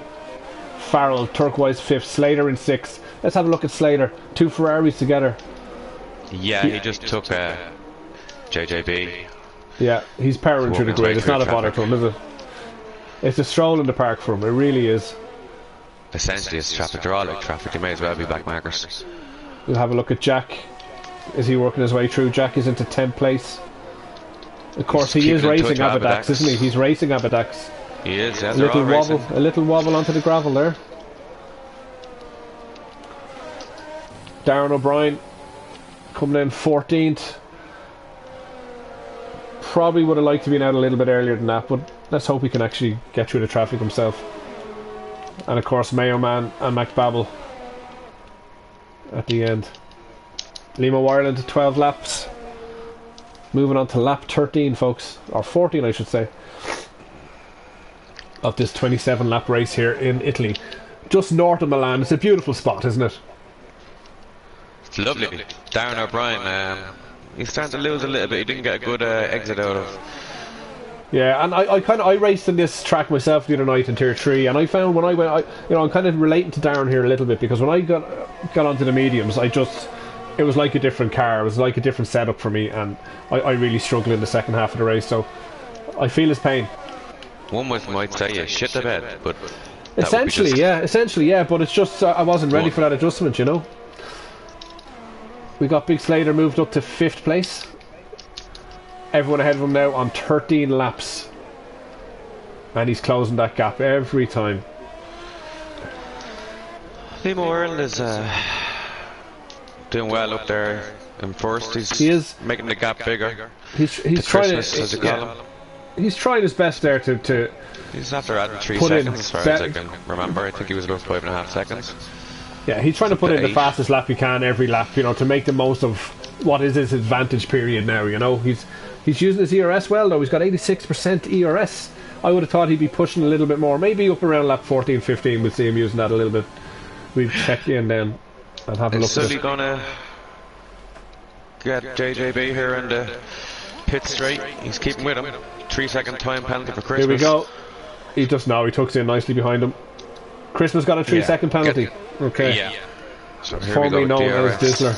Farrell, Turquoise fifth. Slater in sixth. Let's have a look at Slater. Two Ferraris together. Yeah, he just took JJB. Yeah, he's powering through the grid. It's not a bother traffic. to him, is it? It's a stroll in the park for him. It really is. Essentially, it's traffic. They're all like traffic. They may as well be back markers. We'll have a look at Jack. Is he working his way through? Jack is into 10th place. Of course, he is racing Abadax, isn't he? He's racing Abadax. He is, yeah. A little wobble onto the gravel there. Darren O'Brien coming in 14th. Probably would have liked to be out a little bit earlier than that, but let's hope he can actually get through the traffic himself. And of course, Mayo Man and McBabble at the end. Limo Ireland to 12 laps. Moving on to lap 13, folks, or 14, I should say, of this 27 lap race here in Italy, just north of Milan. It's a beautiful spot, isn't it? It's lovely. Darren O'Brien, he's starting to lose a little bit. He didn't get a good exit out of. Yeah, and I raced in this track myself the other night in Tier 3, and I found when I went, I'm kind of relating to Darren here a little bit, because when I got onto the mediums, it was like a different car, it was like a different setup for me, and I really struggled in the second half of the race, so I feel his pain. One might say you shit the bed, but essentially, yeah, but it's just I wasn't ready for that adjustment, you know. We got Big Slater moved up to 5th place. Everyone ahead of him now on 13 laps. And he's closing that gap every time. Limo Ireland is doing well up there in first. He is making the gap bigger. He's trying Christmas, as you call him. He's trying his best there to He's after adding 3 put seconds in as far as I can remember. I think he was about 5.5 seconds. Yeah, he's trying to put in the 8. fastest lap he can every lap, to make the most of what is his advantage period now, He's using his ERS well, though. He's got 86% ERS. I would have thought he'd be pushing a little bit more. Maybe up around lap 14, 15, we'll see him using that a little bit. We'll check in then and have a look at it. Going to get JJB here in the pit straight. He's keeping with him. 3-second time penalty for Christmas. Here we go. He tucks in nicely behind him. Christmas got a 3-second penalty. Okay. Yeah. So here Formerly we go known as Dizzler.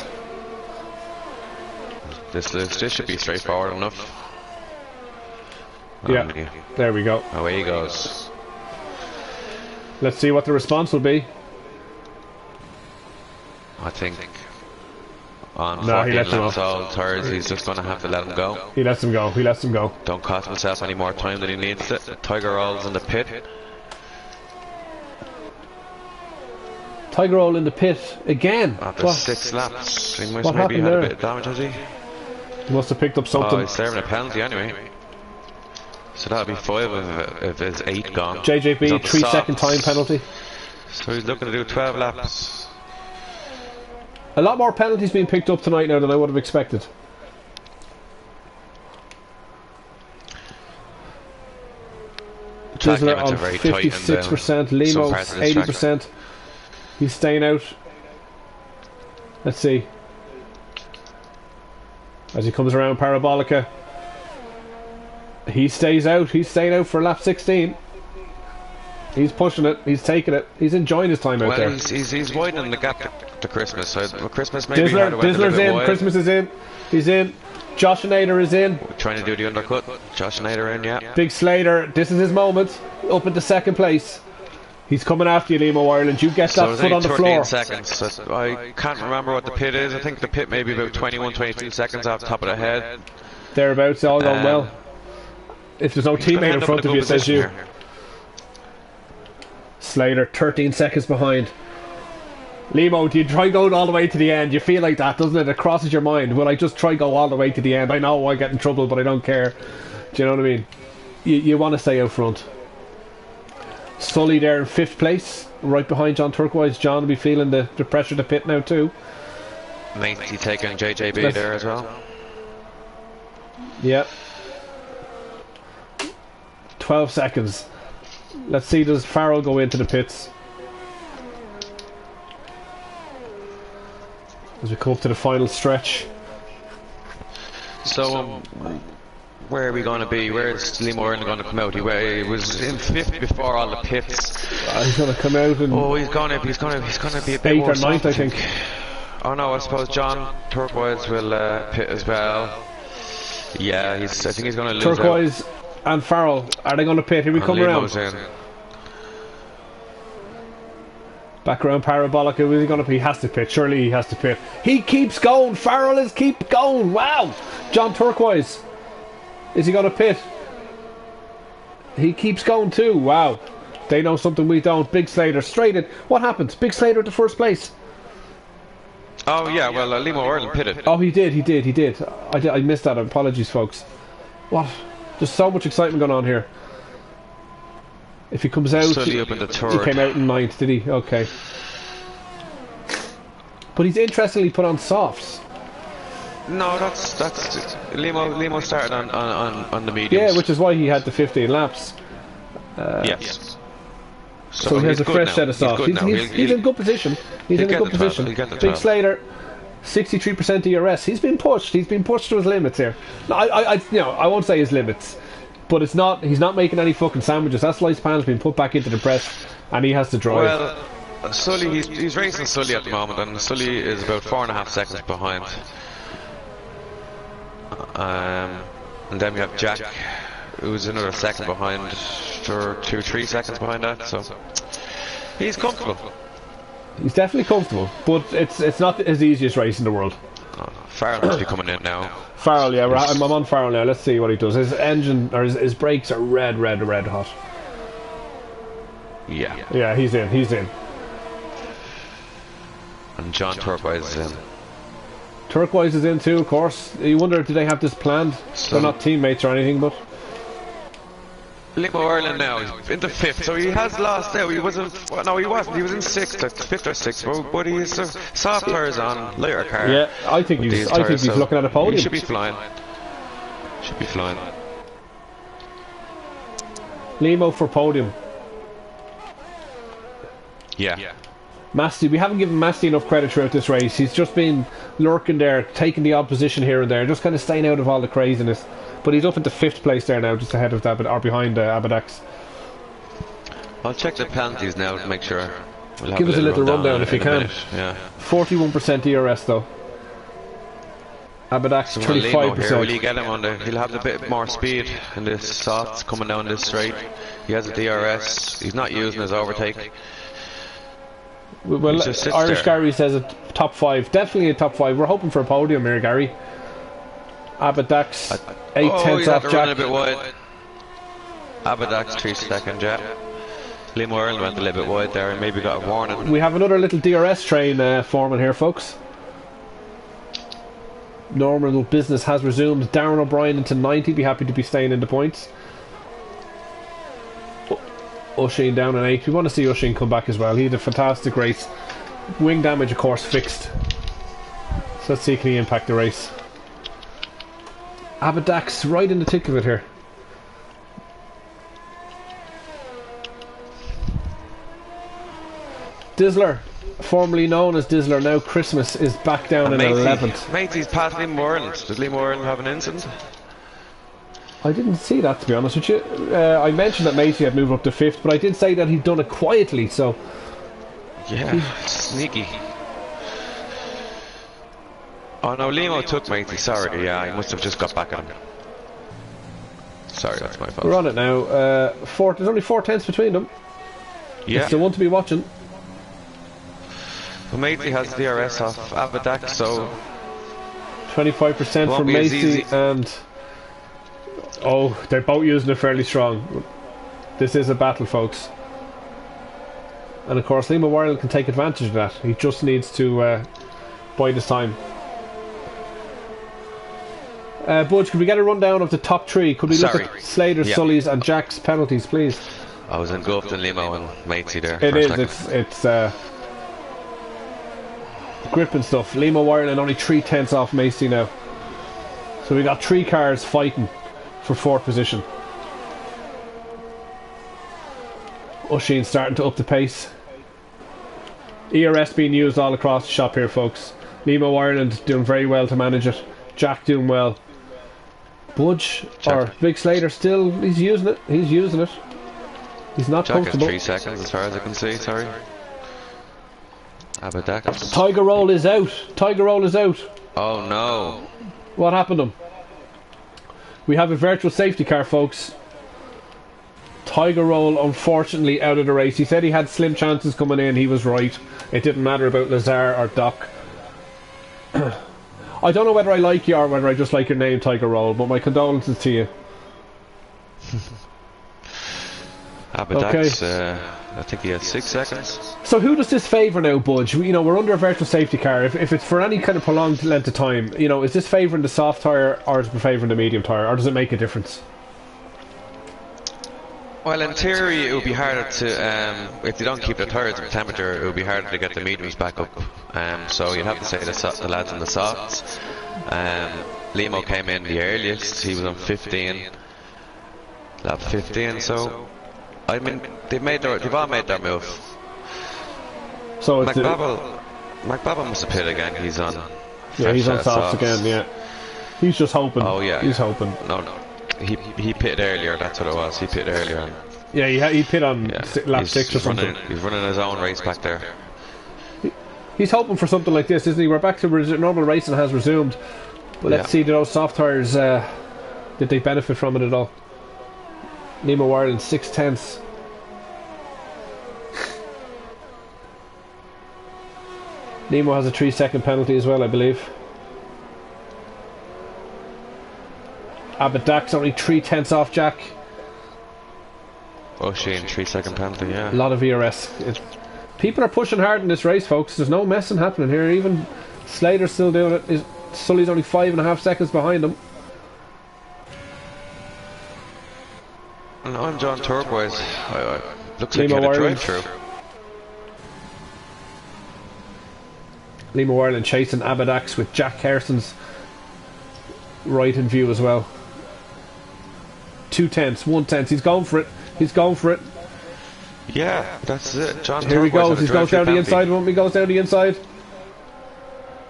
This should be straightforward enough. Yeah. There we go. Away he goes. Let's see what the response will be. I think on No, he 14 lets him laps off. all tires, he's just going to have to let him go. He lets him go. Don't cost himself any more time than he needs to. Tiger Roll's in the pit. Tiger Roll in the pit again. After 6 laps. He must What maybe happened had a there? bit of damage, has he? He must have picked up something. Oh, he's serving a penalty anyway. So that'll be 5 of his 8 gone. He's JJB, on the 3-second softs. time penalty. So he's looking to do 12 laps. A lot more penalties being picked up tonight now than I would have expected. track Dizzler limits on are very tight in 56%, some Limo parts of this track. 80%. He's staying out. Let's see. As he comes around Parabolica, he stays out. He's staying out for lap 16. He's pushing it. He's taking it. He's enjoying his time out there. Well, he's widening the gap to Christmas. So Christmas maybe had went a little Dizzler's bit in. wide. Christmas is in. He's in. Josh Nader is in. Trying to do the undercut. Josh Nader in, yeah. Big Slater. This is his moment. Up into second place. He's coming after you, Limo Ireland. You get So that there's foot only on the 13 floor. seconds. So I can't remember what the pit is. I think the pit may be about 21, 22 seconds off the top of the head. Thereabouts. All going well. If there's no He's gonna teammate in end up front in of a you, good says position you. here. Slater, 13 seconds behind. Limo, do you try going all the way to the end? You feel like that, doesn't it? It crosses your mind. Will I just try go all the way to the end? I know I get in trouble, but I don't care. Do you know what I mean? You want to stay out front. Sully there in 5th place, right behind John Turquoise. John will be feeling the pressure to pit now too. Matey taking JJB Let's- there as well. Yep. 12 seconds. Let's see, does Farrell go into the pits? As we come up to the final stretch. So, where are we going to be? Where is Limo Ireland going to come out? He was in 5th before all the pits. He's going to come out in Oh, he's going to be a bit 8th or worse 9th, off, I think. Oh no, I suppose John Turquoise will pit as well. Yeah, I think he's going to lose out. Turquoise and Farrell, are they going to pit? Here we And come Limo's around. in. Back around Parabolica, is he going to pit? He has to pit, surely he has to pit. He keeps going, Farrell is keep going, wow! John Turquoise, is he going to pit? He keeps going too, wow. They know something we don't. Big Slater, straight in. What happened? Big Slater at the first place. Oh yeah, well Limo Ireland pitted. Oh, he did. I missed that, apologies folks. What? There's so much excitement going on here. If he comes out, Sully up in the he third. came out in 9th, did he? Okay. But he's interestingly put on softs. No, that's Limo started on the mediums. Yeah, which is why he had the 15 laps. yes. So he has he's a good fresh now. set of He's softs. good now. He's in good position. He's in a get good the 12, position. he'll get the Big 12. Slater, 63% DRS. He's been pushed. He's been pushed to his limits here. No, I won't say his limits, but it's not. He's not making any fucking sandwiches. That slice pan's been put back into the press, and he has to drive. Well, Sully, he's racing Sully at the moment, and Sully is about 4.5 seconds behind. And then we have Jack, who's another second behind, or 3 seconds behind that. So he's comfortable. He's definitely comfortable, but it's not his easiest race in the world. Farrell must be coming in now. Farrell, yeah, I'm on Farrell now. Let's see what he does. His engine or his brakes are red hot. Yeah. Yeah, he's in. And John Turquoise is in. Turquoise is in too, of course. You wonder, do they have this planned? So- They're not teammates or anything, but Limo Ireland now, he's into 5th, so he has lost out. He wasn't, well, no he wasn't, he was in 6th, 5th or 6th, but he's soft tires on, lighter car. yeah, I think with he's these tires, so looking at a podium. He should be flying. Limo for podium. Yeah. Masty, we haven't given Masty enough credit throughout this race. He's just been lurking there, taking the odd position here and there, just kind of staying out of all the craziness. But he's up into 5th place there now, just ahead of or behind Abidax. I'll check the penalties now to make sure. We'll Give us a little rundown if you in a can. minute, Yeah. 41% DRS though. Abidax So Limo here, will 35%. he get him on the? He'll have a bit more speed in this softs coming down this straight. He has a DRS. He's not using his overtake. Well, He just sits Irish there. Gary says a top 5. Definitely a top 5. We're hoping for a podium here, Gary. Abidax 8 Oh, tenths he's off had to run a Jack. bit wide. Abidax 3 seconds, yeah. Limo Ireland went a little bit wide there and maybe got a warning. We have another little DRS train forming here, folks. Normal business has resumed. Darren O'Brien into 90. Be happy to be staying in the points. Usheen down in 8. We want to see Usheen come back as well. He had a fantastic race. Wing damage, of course, fixed. So let's see, can he impact the race? Abidax right in the thick of it here. Dizzler, formerly known as Dizzler, now Christmas, is back down in 11th. Matey's past Liam Moreland. Did Liam Moreland have an incident? I didn't see that, to be honest with you. I mentioned that Matey had moved up to 5th, but I did say that he'd done it quietly, so... Yeah, sneaky. Oh no, Limo took Matey, sorry, yeah, he must have just got back at him. Sorry, that's my fault. We're on it now. There's only 4 tenths between them. Yeah. It's the one to be watching. Well, Matey has DRS off Abadak, so... 25% Won't from be as Macy easy. and... Oh, they're both using it fairly strong. This is a battle, folks. And of course, Lima Wireless can take advantage of that. He just needs to bide his time. Budge, could we get a rundown of the top 3? Could we look at Slater's, Yeah. Sully's and Jack's penalties, please? I was engulfed in Limo and Matey there. It for a is, second. it's grip and stuff. Lima Wireless only 3 tenths off Macy now. So we got 3 cars fighting for 4th position. Usheen starting to up the pace. ERS being used all across the shop here, folks. Nemo Ireland doing very well to manage it. Jack doing well. Budge or Big Slater still, he's using it. He's using it. He's not Jack is comfortable. 3 seconds as far as I can see, sorry. Abadak. Tiger Roll is out. Tiger Roll is out. Oh no. What happened to him? We have a virtual safety car, folks. Tiger Roll unfortunately out of the race. He said he had slim chances coming in. He was right. It didn't matter about Lazar or Doc. I don't know whether I like you or whether I just like your name, Tiger Roll, but my condolences to you. Abadak's, I think he had 6 seconds. So who does this favour now, Budge? You know, we're under a virtual safety car. If it's for any kind of prolonged length of time, you know, is this favouring the soft tyre or is it favouring the medium tyre, or does it make a difference? Well, in theory, it would be harder to, if you don't keep the tyres at temperature, it would be harder to get the mediums back up. So you'd have to say the lads in the softs. Limo came in the earliest, he was on 15, lap 15, so, I mean, they've all made their move. So it's McBabble must have pit again, he's on. Yeah, he's on softs again, yeah. He's just hoping. Oh, yeah. He's hoping. No. He pitted earlier, that's what it was. He pitted earlier. Yeah, he pit on lap 6 or something. He's running his own race back there. He's hoping for something like this, isn't he? We're back to normal racing has resumed. But let's see, do those soft tyres, did they benefit from it at all? Nemo Ireland 6 tenths. Nemo has a 3-second penalty as well, I believe. Abadak's only 3 tenths off Jack. Shane, 3-second penalty, yeah. A lot of ERS. People are pushing hard in this race, folks. There's no messing happening here. Even Slater's still doing it. Sully's only 5.5 seconds behind him. And I'm John Turquoise. Looks like he had a drive-through. Limo Ireland chasing Abadax with Jack Kerson's right in view as well. 2 tenths, 1 tenth. He's going for it. He's going for it. Yeah, that's it. John Here he goes. He goes down the inside of him. He goes down the inside.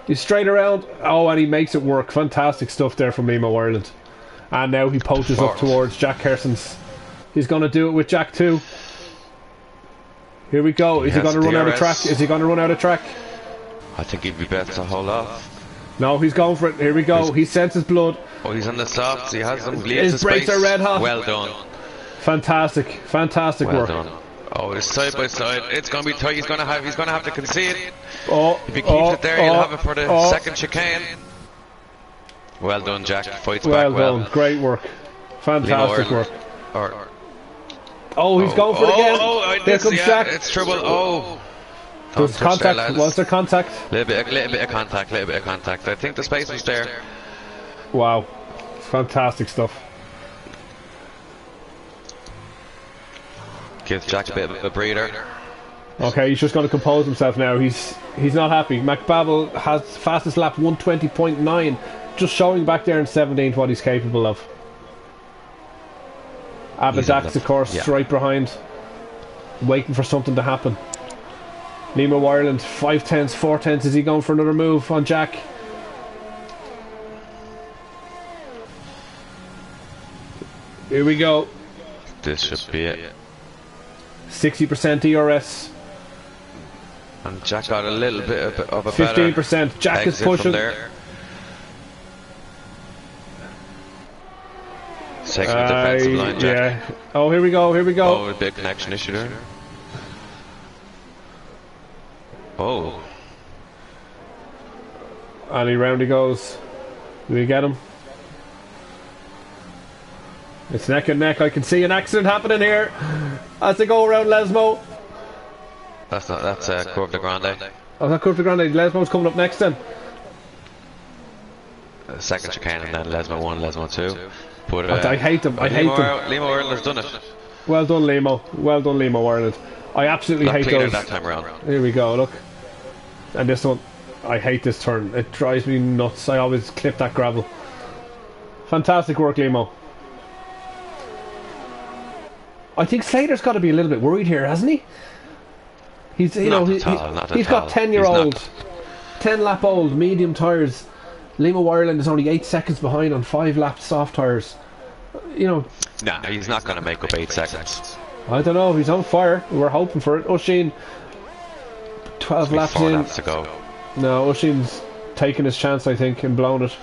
He's straight around. Oh, and he makes it work. Fantastic stuff there from Limo Ireland. And now he poaches up towards Jack Kerson's. He's going to do it with Jack too. Here we go. Is he going to run out of track? Is he going to run out of track? I think he'd be better to hold off. No, he's going for it. Here we go. He senses blood. Oh, he's on the softs. He has them. His brakes are red hot. Well done. Fantastic work. Done. Oh, it's side by side. It's going to be tight. He's going to have to concede. Oh, if he keeps it there, he'll have it for the second chicane. Well done, Jack. Fights back well. Well done. Great work. Fantastic work. He's going for it again. Here comes Jack. It's trouble. There's contact. Was there contact? Little bit of contact. I think the space was there. Wow. Fantastic stuff. Gives Jack a bit of a breather. Okay, he's just going to compose himself now. He's not happy. McBabble has fastest lap 120.9, just showing back there in 17th what he's capable of. Abadax, of course, right behind, waiting for something to happen. Lima Ireland, 5 tenths, 4 tenths. Is he going for another move on Jack? Here we go. This should be it. 60% ERS. And Jack got a little bit of a 15%. Jack is pushing. There. Taking the defensive line, Jack. Yeah. Oh, here we go. Here we go. Oh, a big connection issue there. Oh. And he round he goes. Do we get him? It's neck and neck. I can see an accident happening here as they go around Lesmo. That's not. That's Curve de Grande. Oh, that Curve de Grande. Lesmo's coming up next then. Second chicane and then Lesmo 1, Lesmo 2. But I hate them. I hate them. Limo Ireland has done it. Well done, Limo. Well done, Limo Ireland. I absolutely hate those. That time around. Here we go. Look. And this one, I hate this turn. It drives me nuts. I always clip that gravel. Fantastic work, Limo. I think Slater's got to be a little bit worried here, hasn't he? He's, you know, he's got 10-year-old, 10-lap-old medium tyres. Limo Ireland is only 8 seconds behind on 5-lap soft tyres. You know. No, he's not going to make up 8 seconds. I don't know. He's on fire. We're hoping for it. Oisin, 12 laps in. 4 laps to go. No, Oisin's taking his chance, I think, and blown it.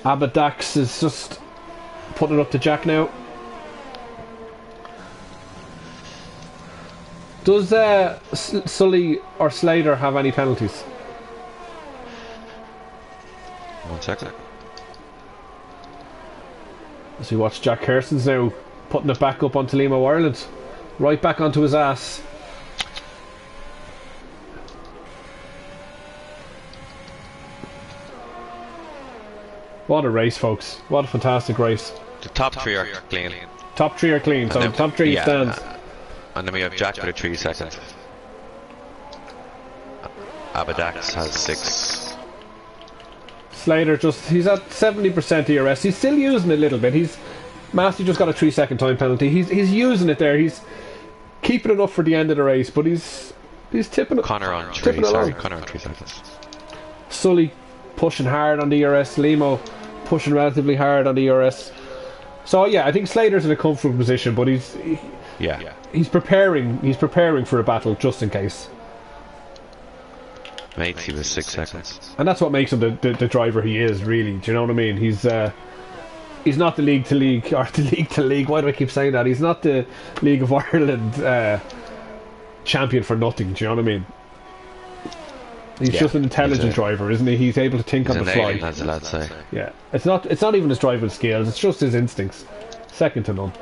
Abba Dax is just putting it up to Jack now. Does Sully or Slater have any penalties? 1 second. As we watch Jack Kerson's now putting it back up onto Limo Ireland. Right back onto his ass. What a race, folks. What a fantastic race. The top 3 are clean. Top 3 are clean, so then, top 3 stands. And then we have Jack with a 3 second. Abadax has 6. Slater he's at 70% ERS. He's still using it a little bit. Massey just got a 3-second time penalty. He's using it there. He's keeping it up for the end of the race, but he's tipping it. Connor on 3, sorry, Connor on 3 seconds. Sully pushing hard on the ERS. Limo pushing relatively hard on the ERS. So yeah, I think Slater's in a comfortable position, but he's preparing for a battle just in case. Mate, he was 6 seconds. And that's what makes him the driver he is, really. Do you know what I mean? He's not the league to league, or the league to league. Why do I keep saying that? He's not the League of Ireland champion for nothing. Do you know what I mean? He's just an intelligent driver, isn't he? He's able to think on the fly. Alien, as the lads say. Yeah, it's not even his driving skills. It's just his instincts. Second to none.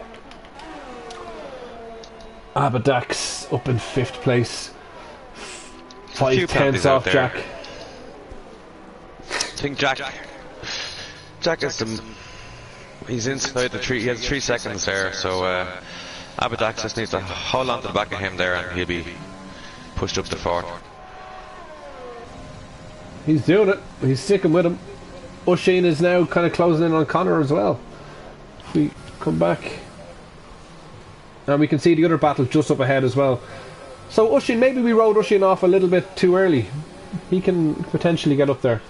Abadax up in 5th place. 5 tenths off Jack. I think Jack is he's inside the 3. He has 3 seconds there, so Abadax just needs to hold on to the back of him there, and he'll be pushed up to 4th. He's doing it. He's sticking with him. Oisin is now kind of closing in on Connor as well. If we come back, and we can see the other battle just up ahead as well. So Oisin, maybe we rode Oisin off a little bit too early. He can potentially get up there.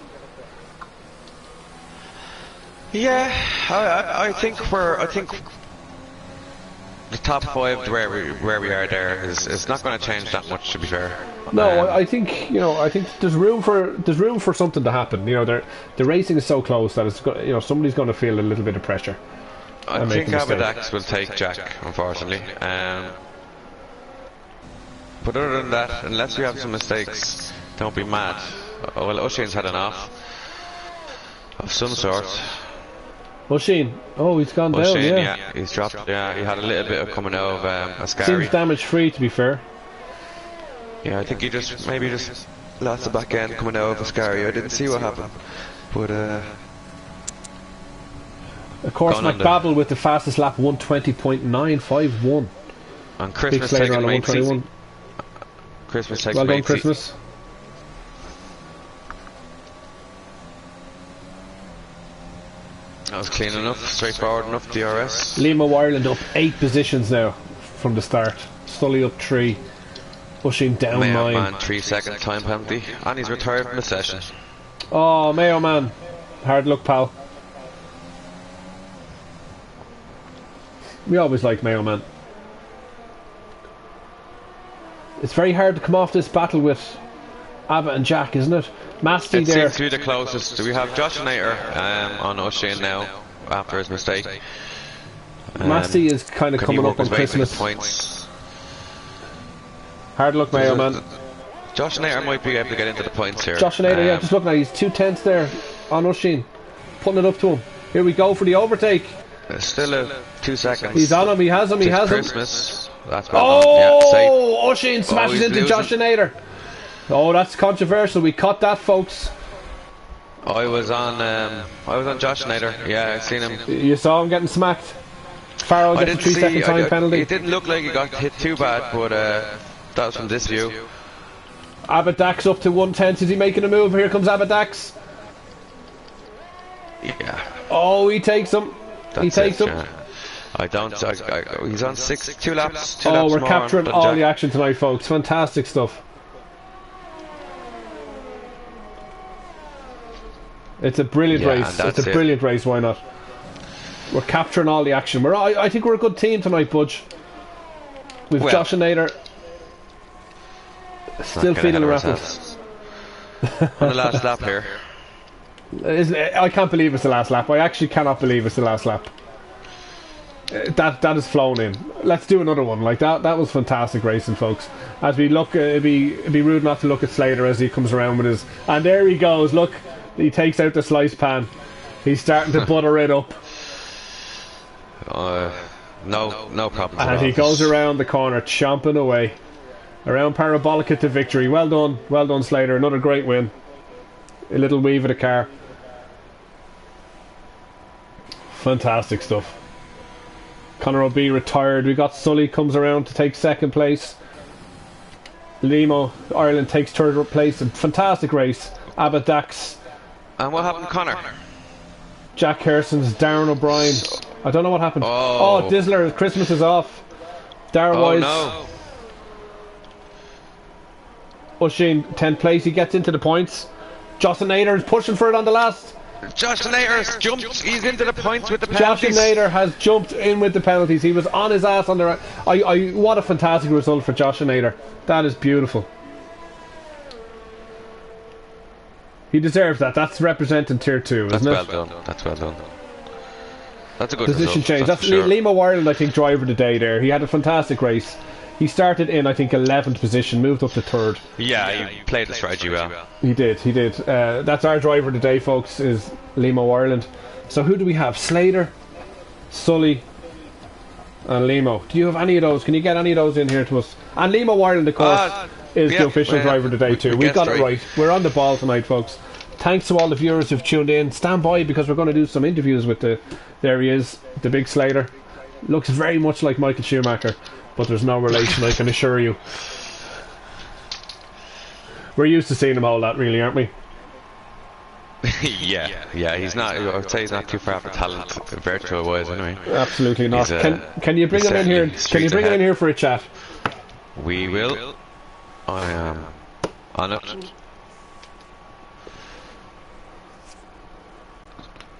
Yeah, I think the top 5 where we are there is not going to change that much, to be fair. No, I think there's room for something to happen. You know, the racing is so close that somebody's going to feel a little bit of pressure. I think Abadax will take Jack, unfortunately. But other than that, unless we have some mistakes, don't be mad. Well, Oisin's had an off of some sort. Oisin, he's gone down. Yeah, he's dropped. Yeah, he had a little bit of coming out of Ascari. Seems damage free, to be fair. Yeah, I think he maybe lost the back end coming out of Ascari. I didn't see what happened, but of course, McBabble with the fastest lap, 120.951. And Christmas taking 121. Christmas takes well done, Christmas. That was clean enough, straightforward enough, DRS. Limo Ireland up 8 positions now from the start. Sully up 3. Pushing down Mayo 9. man, 3-second time penalty, and he's retired from the session. Oh, Mayo man. Hard luck, pal. We always like Mayo man. It's very hard to come off this battle with Abba and Jack, isn't it? Masty It there. seems to be the closest. We have Josh Nater on O'Shea now after his mistake. Masty is kind of Can he coming work up on his way to the Christmas. points? Hard luck, Mayo man. Josh Nater might be able to get into the points here. Josh Nader, yeah, just looking at it, he's 2/10 there on O'Shea. Putting it up to him. Here we go for the overtake. Still 2 seconds. He's on him, he has him, he It's has him. Christmas. That's well done. Yeah, safe. Oh, O'Shea smashes he's into losing. Josh Nader. Oh, that's controversial. We caught that, folks. I was on Josh Nader. Yeah, I seen him. You saw him getting smacked. Farrell I gets a didn't 3-second time It penalty. didn't look like he got hit too bad, but that was from this view. Abbott Dax up to 1/10. Is he making a move? Here comes Abbott Dax. Yeah. Oh, he takes him. He takes him. Yeah. He's on 2 laps. Oh, we're more capturing than all Jack. the action tonight, folks. Fantastic stuff. It's a brilliant race. and that's It's a brilliant race. Why not? We're capturing all the action. I think we're a good team tonight, Budge. With Well, Josh and Nader still Not feeling gonna rattled. ourselves. On the last lap here. I can't believe it's the last lap. I actually cannot believe it's the last lap. That has flown in. Let's do another one like that. That was fantastic racing, folks. As we look, it'd be rude not to look at Slater as he comes around with his. And there he goes. Look, he takes out the slice pan. He's starting to butter it up, No problem. and he goes around the corner, chomping away, around Parabolica to victory. Well done, Slater. Another great win. A little weave of the car. Fantastic stuff. Conor O'Bee retired. We got Sully comes around to take second place. Limo Ireland takes third place. A fantastic race. Abbott Dax, And what happened to Connor? Jack Herson's, Darren O'Brien. I don't know what happened. Oh. Dizzler, Christmas is off. Darren Oh Wise, no. O'Shea 10th place. He gets into the points. Jocelyn Nader is pushing for it on the last. Josh Nater's jumped. He's into the points with the Jocelyn penalties. Nader has jumped in with the penalties. He was on his ass on the right. What a fantastic result for Jocelyn Nader. That is beautiful. He deserves that. That's representing tier 2, That's isn't well it? done. That's well done. That's a good Position result, change. That's for sure. Limo Ireland, I think, driver of the day there. He had a fantastic race. He started in, I think, 11th position, moved up to 3rd. Yeah, he played the strategy well. He did. That's our driver of the day, folks, is Limo Ireland. So who do we have? Slater, Sully, and Limo. Do you have any of those? Can you get any of those in here to us? And Limo Ireland, of course, is yeah, the official driver of the day too. We've got it right. We're on the ball tonight, folks. Thanks to all the viewers who've tuned in. Stand by because we're going to do some interviews with there he is, the big Slater. Looks very much like Michael Schumacher, but there's no relation, I can assure you. We're used to seeing him all that, really, aren't we? yeah. He's not. I would say he's not too far for talent, virtual wise, anyway. Absolutely not. He's, Can you bring he's him in here? certainly Can you streets bring him in ahead. here for a chat? We will. I am on it.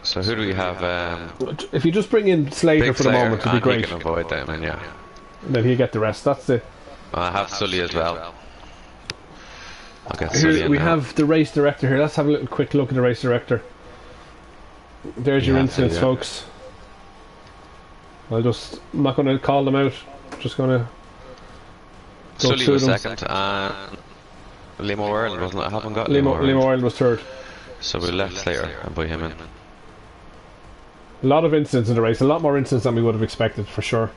So who do we have? If you just bring in Slater Big for the Slayer, moment, it'd be and great. he can avoid them, and yeah. And then he'll get the rest. That's it. I have Sully as well. I'll get Sully Here in we now. have the race director here. Let's have a little quick look at the race director. There's your Yeah, incidents, yeah. folks. I'm not going to call them out. Just going to go Sully through was them. second, and Limo Ireland wasn't it? I haven't got Limo Ireland. Ireland was third. So we left Slater and put him in. A lot of incidents in the race. A lot more incidents than we would have expected, for sure.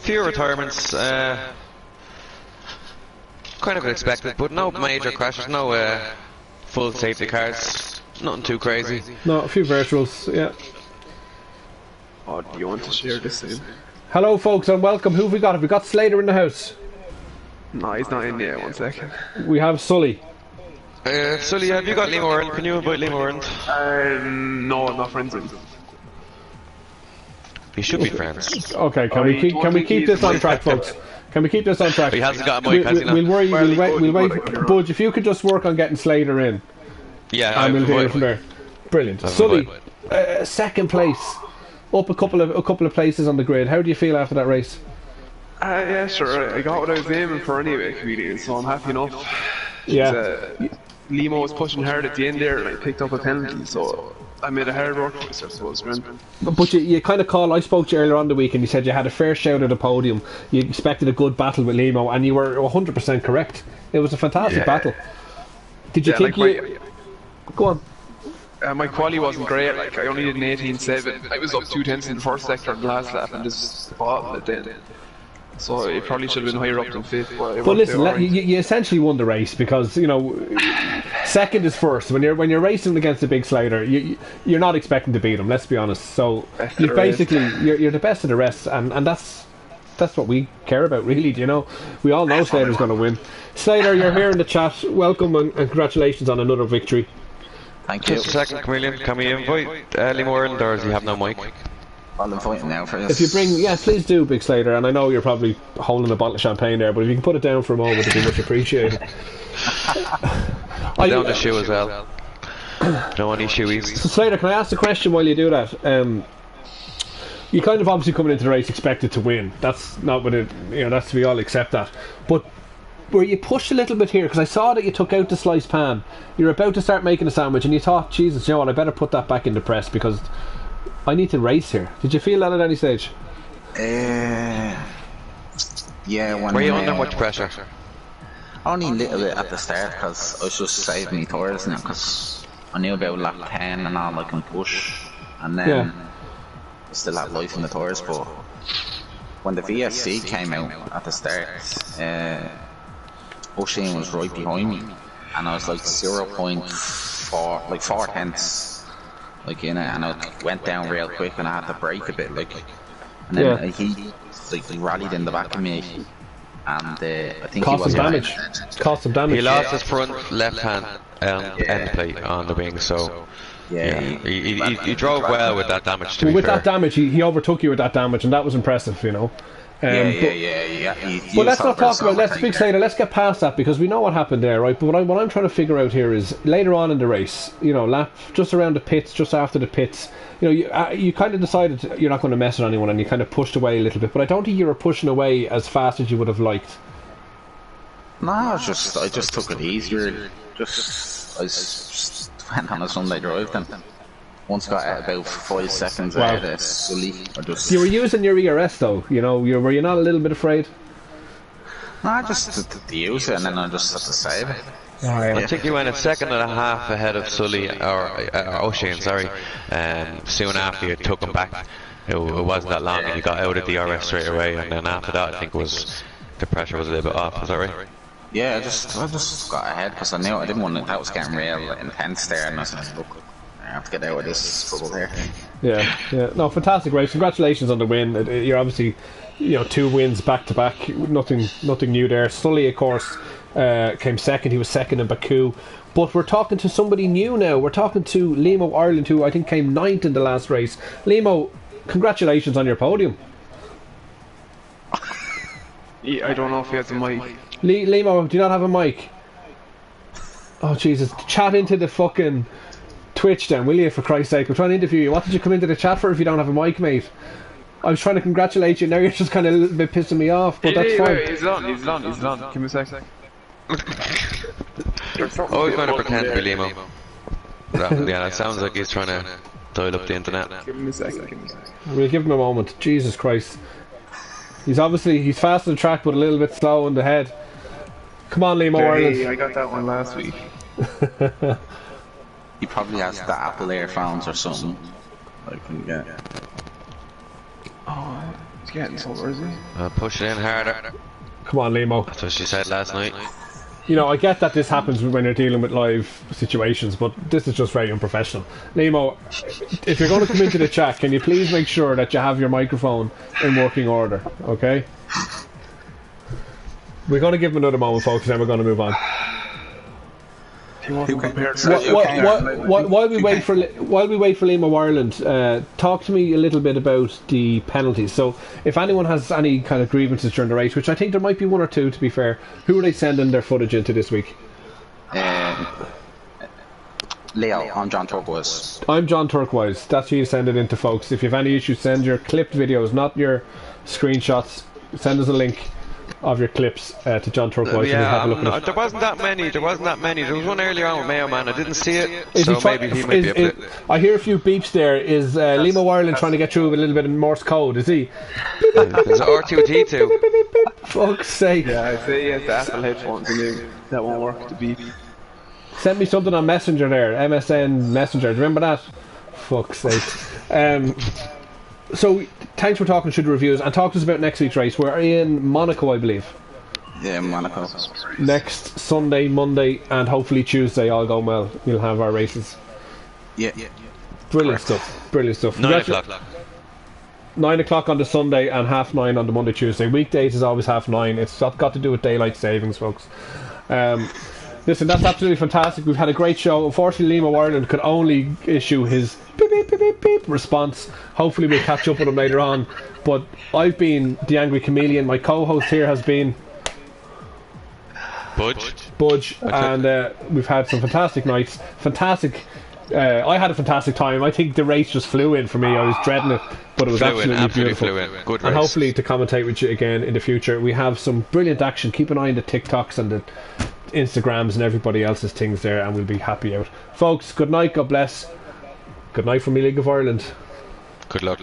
Few retirements, kind of expected, but no major crashes, no full safety cars, nothing too crazy. No, a few virtuals, yeah. Oh, do you want to share this in? Hello, folks, and welcome. Who have we got? Have we got Slater in the house? No, he's not in yet, 1 second. We have Sully. Sully, have you got Limo Ireland? Can you invite Limo Ireland? No, I'm not friends with him. He should be friends. Okay, can we keep this on track, folks? Can we keep this on track? He hasn't got a mic, has he not? We'll wait. Budge, if you could just work on getting Slater in. Yeah, and we'll do it from there. Brilliant. Sully, second place, up a couple of places on the grid. How do you feel after that race? Yeah, sure. I got what I was aiming for anyway, comedian, so I'm happy enough. Yeah. Limo was pushing hard at the end there, and I picked up a penalty, so I made a hard work choice, I suppose, Grant. But you kind of called. I spoke to you earlier on the week, and you said you had a fair shout at the podium. You expected a good battle with Limo, and you were 100% correct. It was a fantastic battle. Did you think Go on. My quali wasn't great. Like, I only did an 18.7. I was up 2 tenths in the first sector in the last lap, and just bottled it then. So it probably should have been higher up than fifth. But listen, you essentially won the race because second is first. When you're racing against a big Slater, you're not expecting to beat him. Let's be honest. So you basically you're the best of the rest, and that's what we care about, really. Do you know? We all know Slater's going to win. Slater, you're here in the chat. Welcome and congratulations on another victory. Thank you. Just a second, Chameleon. Can we invite Liam Ireland, or does he have no mic? I'll invite him now for this. If you bring, please do, Big Slater. And I know you're probably holding a bottle of champagne there, but if you can put it down for a moment, it'd be much appreciated. Down the shoe as well. Don't want any shoeies. So Slater, can I ask a question while you do that? You kind of obviously coming into the race expected to win. That's not what it. That's to be all accept that. But were you pushed a little bit here? Because I saw that you took out the sliced pan. You're about to start making a sandwich, and you thought, Jesus, you know what? I better put that back in the press because I need to race here. Did you feel that at any stage? Yeah. Were you under much pressure? Only a little bit at the start because I was just saving me tyres now because I knew about lap 10 and all I can push, and then I still had life in the tyres. But when the VSC came out at the start, O'Shane was right behind me, and I was like 0.4, like 4 tenths, like in it, and I went down real quick, and I had to brake a bit, like, and then he rallied in the back of me, and I think cost he was cost him damage. He lost his front left hand end plate on the wing, so he drove well with that damage. To be fair. That damage, he overtook you with that damage, and that was impressive, you know. But let's not talk about. Big Slater. Let's get past that because we know what happened there, right? But what I'm trying to figure out here is later on in the race, lap just around the pits, just after the pits, you kind of decided you're not going to mess with anyone, and you kind of pushed away a little bit. But I don't think you were pushing away as fast as you would have liked. No, I just took it easier. I just went on a Sunday drive then. Once got at about 5 seconds ahead of Sully. You were using your ERS though, were you not a little bit afraid? No, I just to use it, and then I just had to save it. I think you went a second and a half ahead of Sully, or O'Shane, sorry, soon after you took him back. It wasn't that long, and you got out of the ERS straight away, and then after that I think the pressure was a little bit off, is that right? Yeah, I just got ahead because I knew I didn't want it. That was getting real intense there, and I was like, look, I have to get out of this trouble here. Yeah. No, fantastic race. Congratulations on the win. You're obviously, 2 wins back to back. Nothing new there. Sully, of course, came second. He was second in Baku. But we're talking to somebody new now. We're talking to Limo Ireland, who I think came 9th in the last race. Limo, congratulations on your podium. I don't know if he has a mic. Limo, do you not have a mic? Oh, Jesus. Chat into the fucking Twitch then, will you, for Christ's sake? I'm trying to interview you. What did you come into the chat for if you don't have a mic, mate? I was trying to congratulate you, now you're just kind of a little bit pissing me off, but that's fine. He's on. Give me a sec. Always going to pretend to be Limo. That sounds like he's trying to dial up the internet. Give him a second. We'll give him a moment. Jesus Christ. He's fast on the track, but a little bit slow in the head. Come on, Limo Ireland. I got that one last week. He probably has the Apple earphones or something. I can get. Oh, he's getting somewhere, is he? Push it in harder. Come on, Limo. That's what she said last night. I get that this happens when you're dealing with live situations, but this is just very unprofessional. Limo, if you're going to come into the chat, can you please make sure that you have your microphone in working order, okay? We're going to give him another moment, folks, and then we're going to move on. He wasn't prepared for So that. While we wait for Liam of Ireland, talk to me a little bit about the penalties. So, if anyone has any kind of grievances during the race, which I think there might be one or two, to be fair, who are they sending their footage into this week? Leo, I'm John Turquoise. I'm John Turquoise. That's who you send it into, folks. If you have any issues, send your clipped videos, not your screenshots. Send us a link of your clips to John Turquoise and we'll have a look at it. There wasn't that many. There was one earlier on with Mayo Man. I didn't see it, Is so he try- maybe he might be a bit. I hear a few beeps there. Is Liam of Ireland trying to get through with a little bit of Morse code? Is he? There's R2D2. Fuck's sake. Yeah, I say he has the Apple headphones and that won't work to beep. Send me something on Messenger there, MSN Messenger. Do you remember that? Fuck's sake. So, thanks for talking through the reviews and talk to us about next week's race. We're in Monaco, I believe. Yeah, Monaco. Next Sunday, Monday, and hopefully Tuesday, all going well. We'll have our races. Yeah. Brilliant stuff. Brilliant stuff. 9 o'clock. 9 o'clock on the Sunday and 9:30 on the Monday, Tuesday. Weekdays is always 9:30. It's got to do with daylight savings, folks. Listen, that's absolutely fantastic. We've had a great show. Unfortunately, Liam of Ireland could only issue his beep, beep, beep, beep, beep response. Hopefully we'll catch up with him later on. But I've been the Angry Chameleon. My co-host here has been Budge, and we've had some fantastic nights. I had a fantastic time. I think the race just flew in for me. I was dreading it, but it was absolutely beautiful. Flew in. Good race. And hopefully to commentate with you again in the future. We have some brilliant action. Keep an eye on the TikToks and the Instagrams and everybody else's things there, and we'll be happy out. Folks, good night, God bless. Good night from me, League of Ireland. Good luck.